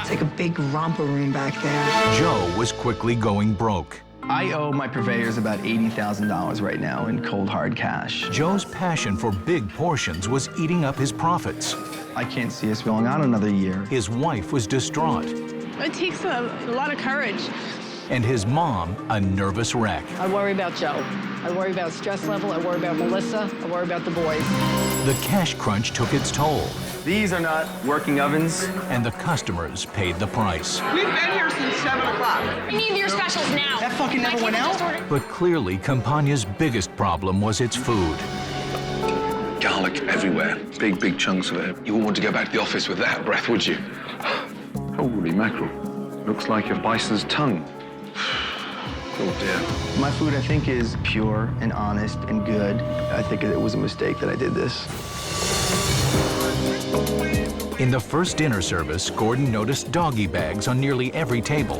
It's like a big romper room back there. Joe was quickly going broke. I owe my purveyors about $80,000 right now in cold, hard cash. Joe's passion for big portions was eating up his profits. I can't see us going on another year. His wife was distraught. It takes a lot of courage. And his mom, a nervous wreck. I worry about Joe. I worry about stress level. I worry about Melissa. I worry about the boys. The cash crunch took its toll. These are not working ovens. And the customers paid the price. We've been here since 7 o'clock. I need your specials now. That fucking never went out? But clearly, Campagna's biggest problem was its food. Garlic everywhere. Big, big chunks of it. You wouldn't want to go back to the office with that breath, would you? Holy mackerel. Looks like a bison's tongue. Oh dear. My food, I think, is pure and honest and good. I think it was a mistake that I did this. In the first dinner service, Gordon noticed doggy bags on nearly every table.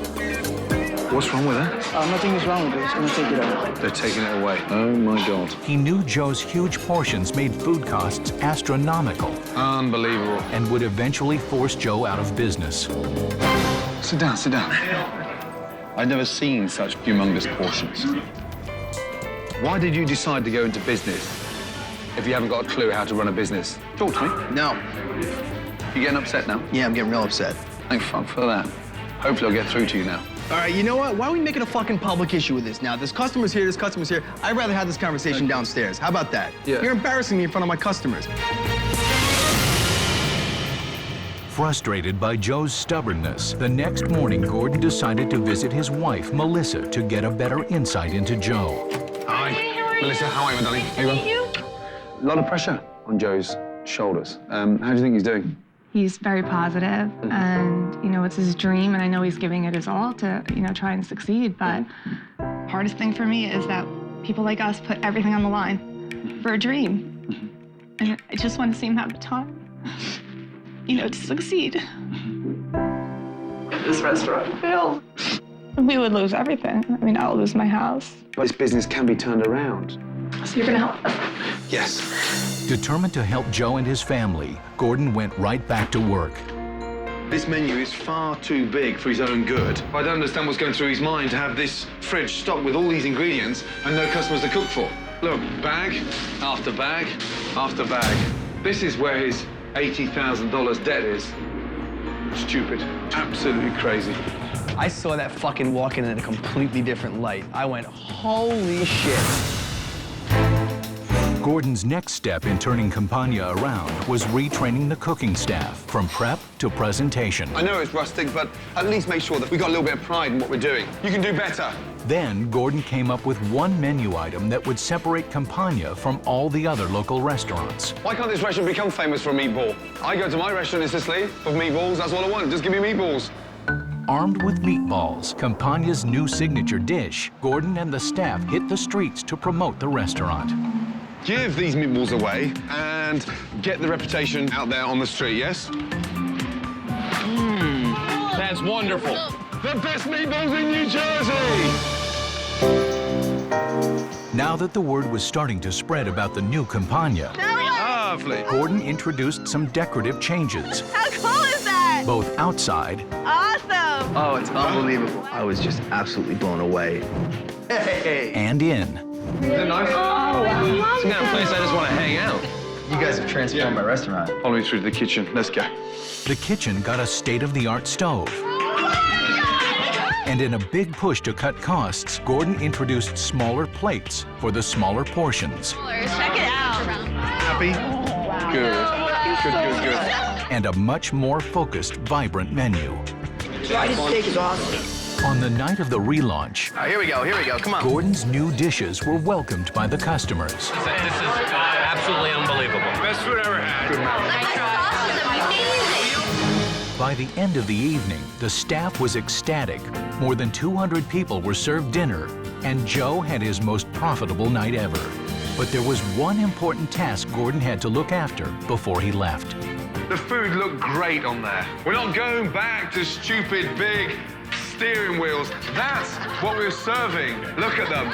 What's wrong with that? Nothing is wrong with it. I'm gonna take it out. They're taking it away. Oh my God. He knew Joe's huge portions made food costs astronomical. Unbelievable. And would eventually force Joe out of business. Sit down, sit down. I've never seen such humongous portions. Why did you decide to go into business if you haven't got a clue how to run a business? Talk to me. No. You getting upset now? Yeah, I'm getting real upset. Thank fuck for that. Hopefully I'll get through to you now. All right, you know what? Why are we making a fucking public issue with this now? There's customers here, there's customers here. I'd rather have this conversation downstairs. How about that? Yeah. You're embarrassing me in front of my customers. Frustrated by Joe's stubbornness, the next morning Gordon decided to visit his wife, Melissa, to get a better insight into Joe. Hi. Melissa, how are you, darling? How are you? A lot of pressure on Joe's shoulders. How do you think he's doing? He's very positive, and you know, it's his dream, and I know he's giving it his all to, you know, try and succeed. But hardest thing for me is that people like us put everything on the line for a dream, and I just want to see him have the time, you know, to succeed. If this restaurant failed, we would lose everything. I mean, I'll lose my house. This business can be turned around. So you're gonna help us? Yes. Determined to help Joe and his family, Gordon went right back to work. This menu is far too big for his own good. I don't understand what's going through his mind to have this fridge stocked with all these ingredients and no customers to cook for. Look, bag after bag after bag. This is where his $80,000 debt is. Stupid. Absolutely crazy. I saw that fucking walk in a completely different light. I went, holy shit. Gordon's next step in turning Campagna around was retraining the cooking staff from prep to presentation. I know it's rustic, but at least make sure that we got a little bit of pride in what we're doing. You can do better. Then Gordon came up with one menu item that would separate Campagna from all the other local restaurants. Why can't this restaurant become famous for a meatball? I go to my restaurant in Sicily for meatballs. That's all I want. Just give me meatballs. Armed with meatballs, Campagna's new signature dish, Gordon and the staff hit the streets to promote the restaurant. Give these meatballs away and get the reputation out there on the street, yes? That's wonderful. The best meatballs in New Jersey! Now that the word was starting to spread about the new Campagna, Lovely. Gordon introduced some decorative changes, How cool is that? both outside Awesome! Oh, it's unbelievable. I was just absolutely blown away. Hey! and in. Is it nice? Oh, I love It's the kind of place I just want to hang out. You guys have transformed my restaurant. Follow me through to the kitchen. Let's go. The kitchen got a state-of-the-art stove. And in a big push to cut costs, Gordon introduced smaller plates for the smaller portions. Check it out. Happy? Good. And a much more focused, vibrant menu. Fried steak is awesome. On the night of the relaunch, All right, here we go, come on. Gordon's new dishes were welcomed by the customers. This is absolutely unbelievable. Best food I ever had. Good Amazing. By the end of the evening, the staff was ecstatic. More than 200 people were served dinner, and Joe had his most profitable night ever. But there was one important task Gordon had to look after before he left. The food looked great on there. We're not going back to stupid big steering wheels. That's what we're serving. Look at them.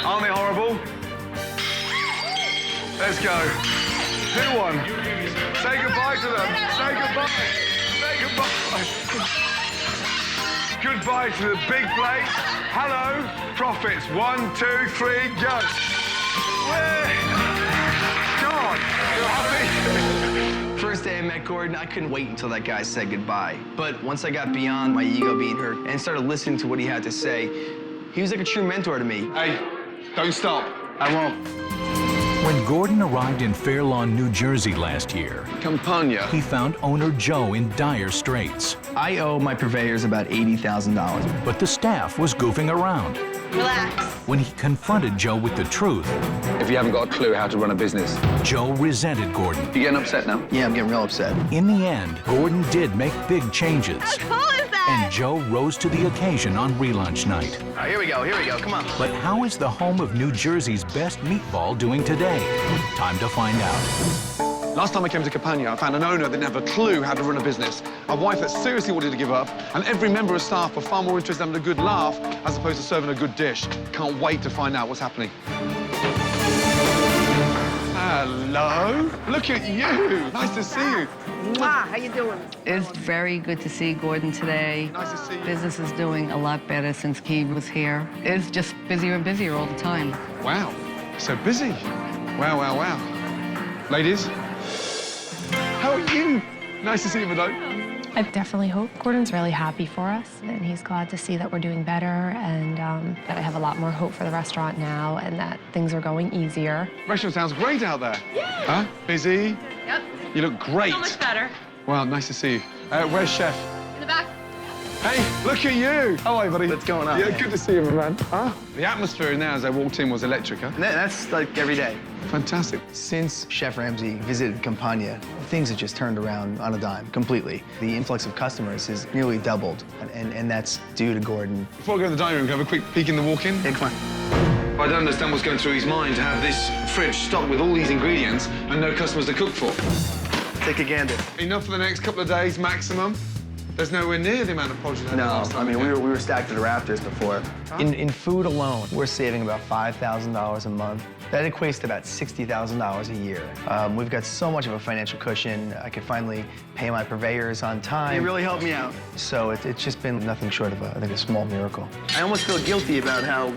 Aren't they horrible? Let's go. Do one. Say goodbye to them. Say goodbye. Say goodbye. Goodbye to the big plates. Hello, profits. 1, 2, 3, go. God, you're happy? First day I met Gordon, I couldn't wait until that guy said goodbye. But once I got beyond my ego being hurt and started listening to what he had to say, he was like a true mentor to me. Hey, don't stop. I won't. When Gordon arrived in Fair Lawn, New Jersey last year, Campagna, he found owner Joe in dire straits. I owe my purveyors about $80,000. But the staff was goofing around. Relax. When he confronted Joe with the truth, If you haven't got a clue how to run a business. Joe resented Gordon. You getting upset now? Yeah, I'm getting real upset. In the end, Gordon did make big changes. How cool is that? And Joe rose to the occasion on relaunch night. All right, here we go, come on. But how is the home of New Jersey's best meatball doing today? Time to find out. Last time I came to Campagna, I found an owner that didn't have a clue how to run a business, a wife that seriously wanted to give up, and every member of staff were far more interested in having a good laugh as opposed to serving a good dish. Can't wait to find out what's happening. Hello. Look at you. Nice to see you. Mwah, how you doing? It's very good to see Gordon today. Nice to see you. Business is doing a lot better since he was here. It's just busier and busier all the time. Wow. So busy. Wow, wow, wow. Ladies, how are you? Nice to see you, Mado. I definitely hope Gordon's really happy for us, and he's glad to see that we're doing better, and that I have a lot more hope for the restaurant now, and that things are going easier. Restaurant sounds great out there. Yeah. Huh? Busy? Yep. You look great. So much better. Wow, nice to see you. Where's Chef? In the back. Hey, look at you. How are you, buddy? What's going on? Yeah, good to see you, my man. Huh? The atmosphere in there as I walked in was electric, huh? That's like every day. Fantastic. Since Chef Ramsay visited Campagna, things have just turned around on a dime, completely. The influx of customers has nearly doubled, and that's due to Gordon. Before I go to the dining room, can I have a quick peek in the walk-in? Yeah, come on. I don't understand what's going through his mind to have this fridge stocked with all these ingredients and no customers to cook for. Take a gander. Enough for the next couple of days maximum? There's nowhere near the amount of produce I had last time. I mean, we were stacked to the rafters before. In food alone, we're saving about $5,000 a month. That equates to about $60,000 a year. We've got so much of a financial cushion. I could finally pay my purveyors on time. You really helped me out. So it's just been nothing short of, I think, a small miracle. I almost feel guilty about how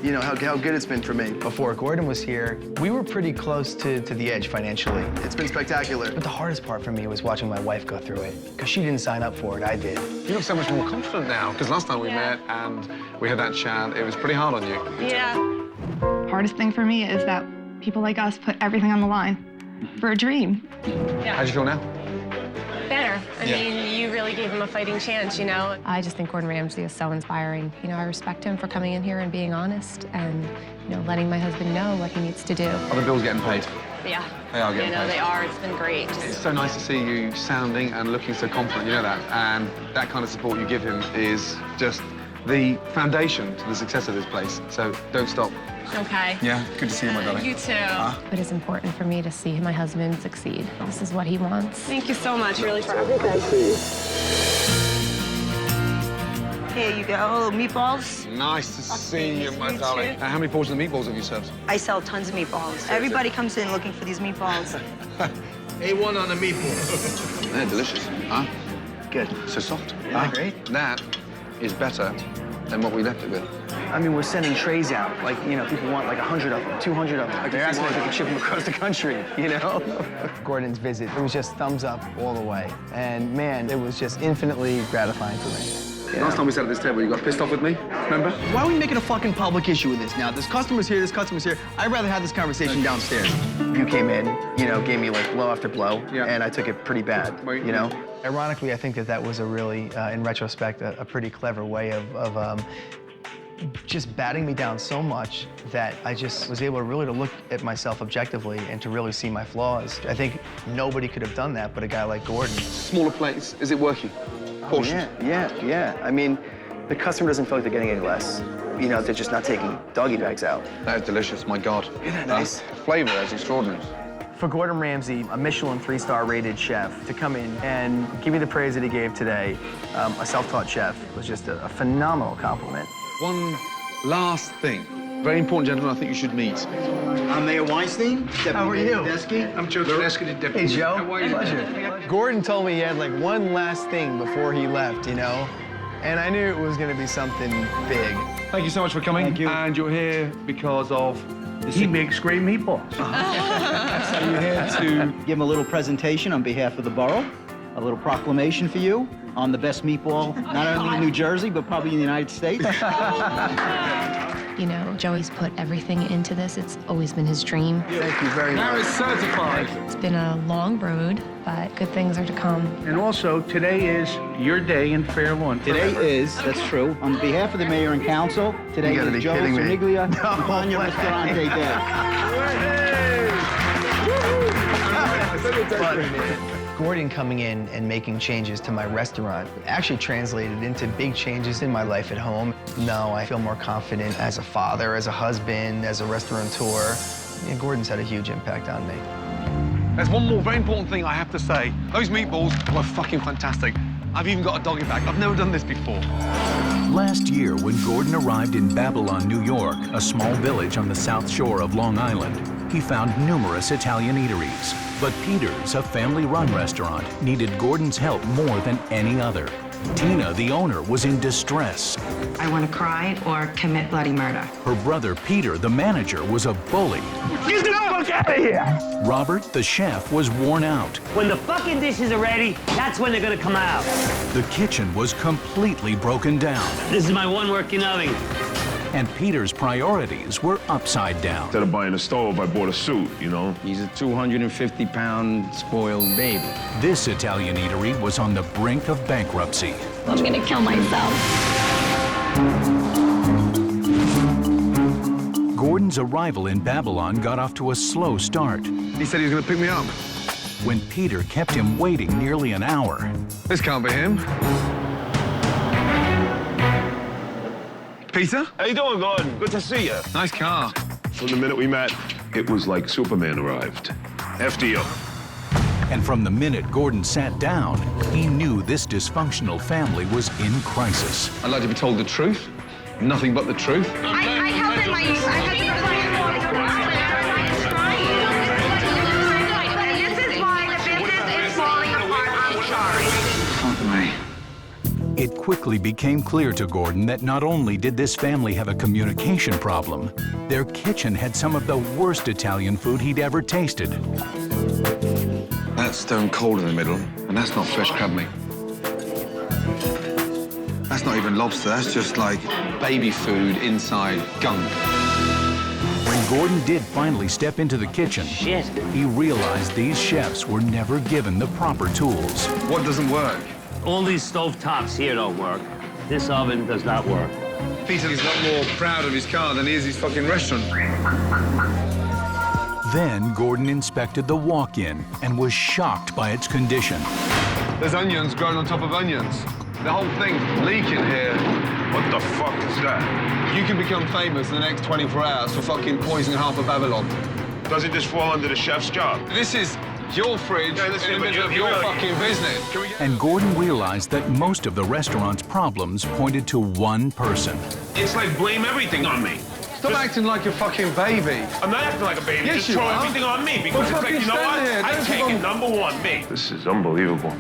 good it's been for me. Before Gordon was here, we were pretty close to the edge financially. It's been spectacular. But the hardest part for me was watching my wife go through it, because she didn't sign up for it, I did. You look so much more confident now, because last time we met and we had that chat, it was pretty hard on you. Yeah. Hardest thing for me is that people like us put everything on the line for a dream. Yeah. How do you feel now? Better. I Yeah. mean, you really gave him a fighting chance, you know? I just think Gordon Ramsay is so inspiring. You know, I respect him for coming in here and being honest and, you know, letting my husband know what he needs to do. Are the bills getting paid? Yeah. They are getting paid. They are. It's been great. It's so nice to see you sounding and looking so confident, you know that. And that kind of support you give him is just the foundation to the success of this place. So don't stop. Okay. Yeah, good to see you, my darling. You too. But it's important for me to see my husband succeed. This is what he wants. Thank you so much, really, for everything. Here you go, meatballs. Nice to see you, my darling. How many portions of meatballs have you served? I sell tons of meatballs. Everybody comes in looking for these meatballs. A1 on the meatballs. They're delicious. Huh? Good. So soft. Yeah, great. That is better than what we left it with. I mean, we're sending trays out. Like, you know, people want like 100 of them, 200 of them. They're asking if we can ship them across the country, you know? Gordon's visit, it was just thumbs up all the way. And man, it was just infinitely gratifying for me. You Last know? time we sat at this table, you got pissed off with me, remember? Why are we making a fucking public issue with this now? There's customers here, I'd rather have this conversation downstairs. You came in, you know, gave me like blow after blow, and I took it pretty bad, you know? Ironically, I think that was a really, in retrospect, a pretty clever way of just batting me down so much that I just was able to really look at myself objectively and to really see my flaws. I think nobody could have done that but a guy like Gordon. Smaller plates, is it working? Portions? Yeah. I mean, the customer doesn't feel like they're getting any less. you know, they're just not taking doggy bags out. That is delicious, my God. Isn't that nice? The flavor is extraordinary. For Gordon Ramsay, a Michelin 3-star rated chef, to come in and give me the praise that he gave today, a self-taught chef, was just a phenomenal compliment. One last thing. Very important gentleman I think you should meet. I'm Mayor Weinstein. How are you? I'm Joe Tedeschi, Deputy. Hey, Joe. How are you? Pleasure. Gordon told me he had like one last thing before he left, you know? And I knew it was going to be something big. Thank you so much for coming. Thank you. And you're here because of... He makes great meatballs. So you're here to... Give him a little presentation on behalf of the borough, a little proclamation for you on the best meatball, not only in New Jersey, but probably in the United States. You know, Joey's put everything into this. It's always been his dream. Thank you very much. Now it's certified. It's been a long road, but good things are to come. And also, today is your day in Fair Lawn. Today is, that's true, on behalf of the mayor and council, today You gotta is be Joe kidding me. Soniglia No Campagna way. Ristorante Day. Gordon coming in and making changes to my restaurant actually translated into big changes in my life at home. Now I feel more confident as a father, as a husband, as a restaurateur. Yeah, Gordon's had a huge impact on me. There's one more very important thing I have to say. Those meatballs were fucking fantastic. I've even got a doggy bag. I've never done this before. Last year, when Gordon arrived in Babylon, New York, a small village on the south shore of Long Island, he found numerous Italian eateries. But Peter's, a family-run restaurant, needed Gordon's help more than any other. Tina, the owner, was in distress. I want to cry or commit bloody murder. Her brother, Peter, the manager, was a bully. Get the fuck out of here! Robert, the chef, was worn out. When the fucking dishes are ready, that's when they're gonna come out. The kitchen was completely broken down. This is my one working oven. And Peter's priorities were upside down. Instead of buying a stove, I bought a suit, you know? He's a 250-pound spoiled baby. This Italian eatery was on the brink of bankruptcy. I'm gonna kill myself. Gordon's arrival in Babylon got off to a slow start. He said he was going to pick me up. When Peter kept him waiting nearly an hour. This can't be him. Peter? How you doing, Gordon? Good to see you. Nice car. From the minute we met, it was like Superman arrived. After you. And from the minute Gordon sat down, he knew this dysfunctional family was in crisis. I'd like to be told the truth. Nothing but the truth. I held in my... I had to go to my... This is why the business is falling apart. I'm sorry. It quickly became clear to Gordon that not only did this family have a communication problem, their kitchen had some of the worst Italian food he'd ever tasted. That's stone cold in the middle, and that's not fresh crab meat. That's not even lobster, that's just like baby food inside gunk. When Gordon did finally step into the kitchen, he realized these chefs were never given the proper tools. What doesn't work? All these stove tops here don't work. This oven does not work. Peter is a lot more proud of his car than he is his fucking restaurant. Then Gordon inspected the walk-in and was shocked by its condition. There's onions growing on top of onions. The whole thing's leaking here. What the fuck is that? You can become famous in the next 24 hours for fucking poisoning half of Babylon. Doesn't this fall under the chef's job? This is your fridge in the middle of your fucking business. And Gordon realized that most of the restaurant's problems pointed to one person. It's like blame everything on me. Stop acting like a fucking baby. I'm not acting like a baby. Yes, Just you throw are. everything on me because Well, it's like, you know fucking what? stand I there. take it number one, me. This is unbelievable.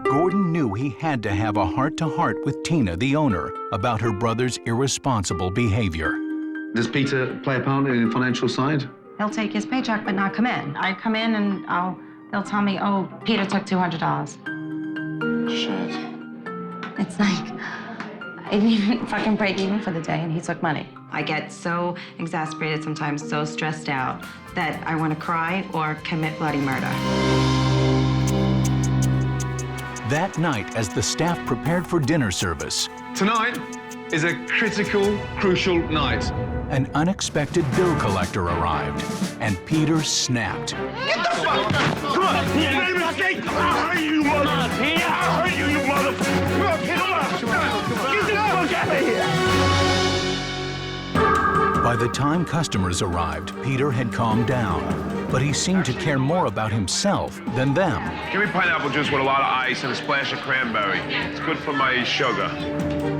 Gordon knew he had to have a heart-to-heart with Tina, the owner, about her brother's irresponsible behavior. Does Peter play a part in the financial side? He'll take his paycheck but not come in. I come in and they'll tell me, oh, Peter took $200. Shit. It's like, I didn't even fucking break even for the day and he took money. I get so exasperated sometimes, so stressed out, that I want to cry or commit bloody murder. That night, as the staff prepared for dinner service, Tonight is a critical, crucial night. an unexpected bill collector arrived, and Peter snapped. Get the fuck! Come on, Peter! You made a mistake! I'll hurt you, you motherfucker! I'll hurt you, you motherfucker! Come on, Peter! By the time customers arrived, Peter had calmed down, but he seemed to care more about himself than them. Give me pineapple juice with a lot of ice and a splash of cranberry. It's good for my sugar.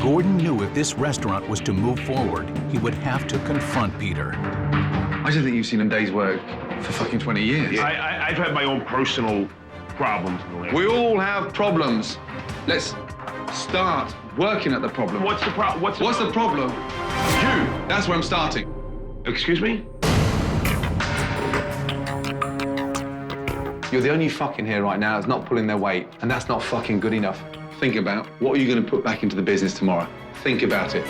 Gordon knew if this restaurant was to move forward, he would have to confront Peter. I just think you've seen a day's work for fucking 20 years. Yeah, I've had my own personal problems. We all have problems. Let's start working at the problem. What's the problem? What's the problem? You. That's where I'm starting. Excuse me? You're the only fuck in here right now that's not pulling their weight, and that's not fucking good enough. Think about what are you going to put back into the business tomorrow. Think about it.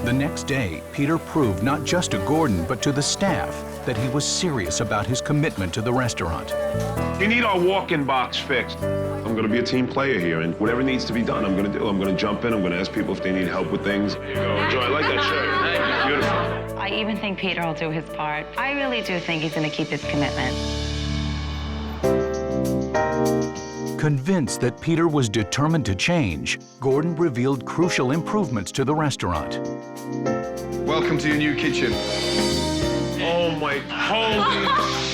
The next day, Peter proved not just to Gordon, but to the staff that he was serious about his commitment to the restaurant. You need our walk-in box fixed. I'm going to be a team player here, and whatever needs to be done, I'm going to do. I'm going to jump in. I'm going to ask people if they need help with things. Here you go. Enjoy. I like that shirt. Beautiful. I even think Peter will do his part. I really do think he's going to keep his commitment. Convinced that Peter was determined to change, Gordon revealed crucial improvements to the restaurant. Welcome to your new kitchen. Oh my, holy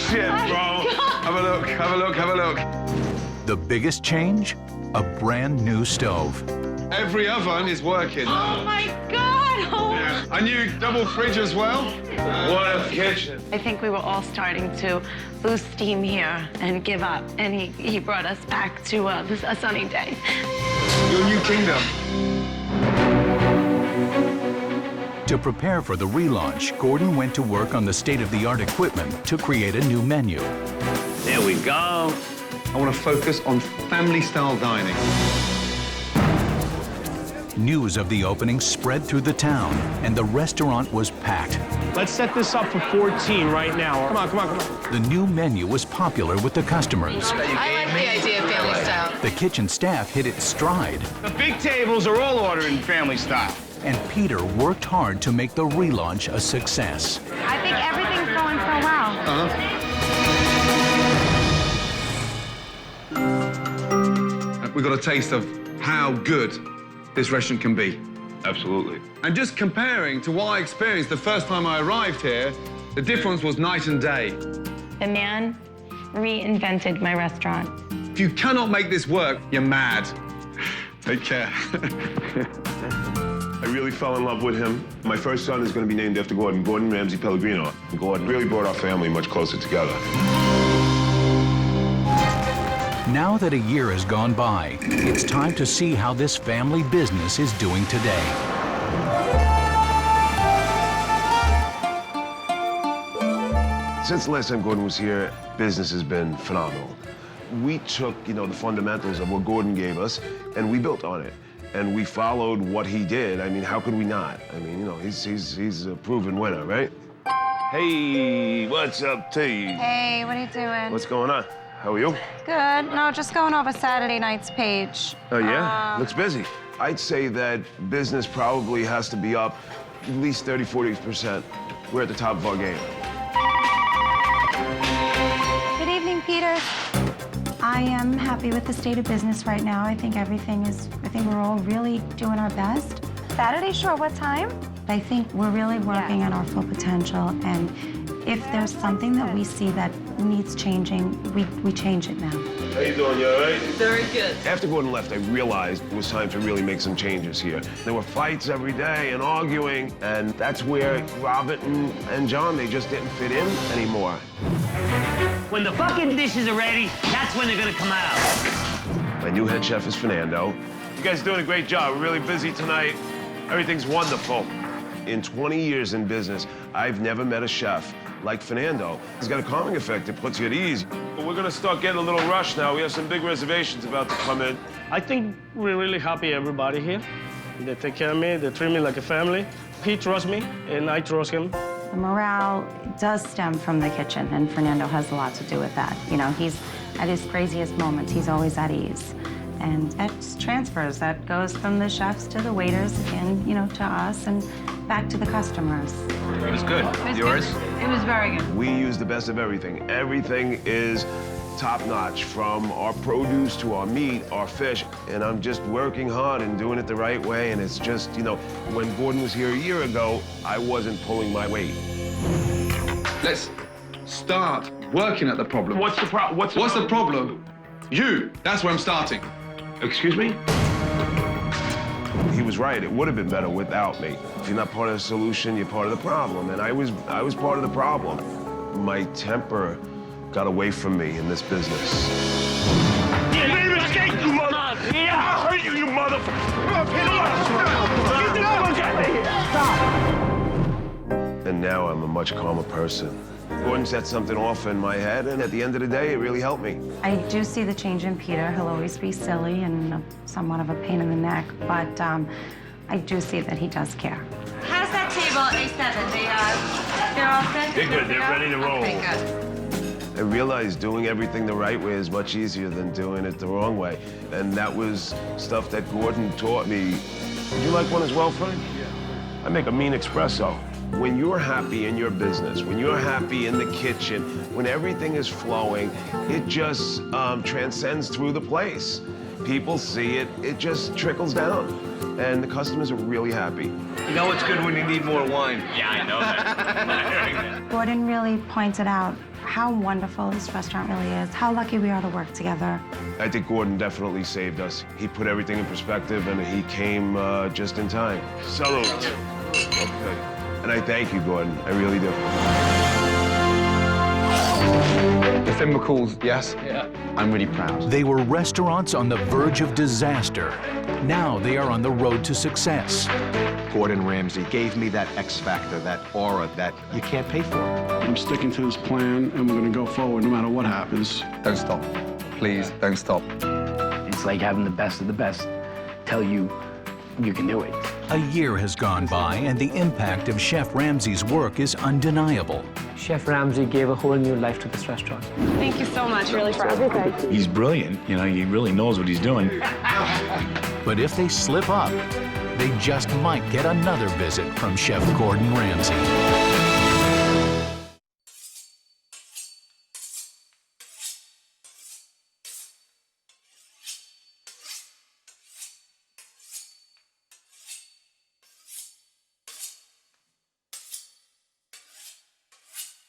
shit, bro. Have a look, have a look, have a look. The biggest change? A brand new stove. Every oven is working. Oh my God! Oh. Yeah. A new double fridge as well. What a kitchen. I think we were all starting to lose steam here and give up, and he brought us back to a sunny day. Your new kingdom. To prepare for the relaunch, Gordon went to work on the state-of-the-art equipment to create a new menu. There we go. I want to focus on family-style dining. News of the opening spread through the town, and the restaurant was packed. Let's set this up for 14 right now. Come on, come on, come on. The new menu was popular with the customers. I like the idea of family style. The kitchen staff hit its stride. The big tables are all ordering family style. And Peter worked hard to make the relaunch a success. I think everything's going so well. We got a taste of how good this restaurant can be. Absolutely. And just comparing to what I experienced the first time I arrived here, the difference was night and day. The man reinvented my restaurant. If you cannot make this work, you're mad. Take care. I really fell in love with him. My first son is going to be named after Gordon, Gordon Ramsay Pellegrino. Gordon really brought our family much closer together. Now that a year has gone by, it's time to see how this family business is doing today. Since the last time Gordon was here, business has been phenomenal. We took, the fundamentals of what Gordon gave us, and we built on it. And we followed what he did. I mean, how could we not? I mean, he's a proven winner, right? Hey, what's up, T? Hey, what are you doing? What's going on? How are you? Good. No, just going over Saturday night's page. Oh, yeah? Looks busy. I'd say that business probably has to be up at least 30, 40%. We're at the top of our game. Good evening, Peter. I am happy with the state of business right now. I think we're all really doing our best. Saturday, sure, what time? I think we're really working at our full potential, and if there's something that we see that needs changing, we change it now. How you doing? You all right? Very good. After Gordon left, I realized it was time to really make some changes here. There were fights every day and arguing, and that's where Robert and John, they just didn't fit in anymore. When the fucking dishes are ready, that's when they're gonna come out. My new head chef is Fernando. You guys are doing a great job. We're really busy tonight. Everything's wonderful. In 20 years in business, I've never met a chef like Fernando. He's got a calming effect that puts you at ease. But we're gonna start getting a little rush now. We have some big reservations about to come in. I think we're really happy, everybody here. They take care of me, they treat me like a family. He trusts me, and I trust him. The morale does stem from the kitchen, and Fernando has a lot to do with that. He's at his craziest moments, he's always at ease. And that transfers. That goes from the chefs to the waiters and, to us and back to the customers. It was good. Yours? It was very good. We use the best of everything. Everything is top-notch, from our produce to our meat, our fish, and I'm just working hard and doing it the right way, and it's just, you know, when Gordon was here a year ago, I wasn't pulling my weight. Let's start working at the problem. What's the problem? What's the problem? You. That's where I'm starting. Excuse me? He was right. It would have been better without me. If you're not part of the solution, you're part of the problem. And I was part of the problem. My temper got away from me in this business. You made a mistake, you mother! I'll hurt you, you motherfucker! Get out of here! Stop! And now I'm a much calmer person. Gordon set something off in my head, and at the end of the day, it really helped me. I do see the change in Peter. He'll always be silly and somewhat of a pain in the neck, but I do see that he does care. How's that table, A7? They're all set? They're good. They're ready to roll. Okay, good. I realized doing everything the right way is much easier than doing it the wrong way. And that was stuff that Gordon taught me. Would you like one as well, Frank? Yeah. I make a mean espresso. When you're happy in your business, when you're happy in the kitchen, when everything is flowing, it just transcends through the place. People see it, it just trickles down. And the customers are really happy. You know it's good when you need more wine. Yeah, I know that. Gordon really pointed out how wonderful this restaurant really is, how lucky we are to work together. I think Gordon definitely saved us. He put everything in perspective, and he came just in time. Salute. Okay. And I thank you, Gordon. I really do. The Finn Mccool'S, yes? Yeah. I'm really proud. They were restaurants on the verge of disaster. Now they are on the road to success. Gordon Ramsay gave me that X factor, that aura that you can't pay for. I'm sticking to this plan, and we're going to go forward no matter what happens. Don't stop. Please, don't stop. It's like having the best of the best tell you you can do it. A year has gone by, and the impact of Chef Ramsay's work is undeniable. Chef Ramsay gave a whole new life to this restaurant. Thank you so much, really, for everything. He's brilliant. You know, he really knows what he's doing. But if they slip up, they just might get another visit from Chef Gordon Ramsay.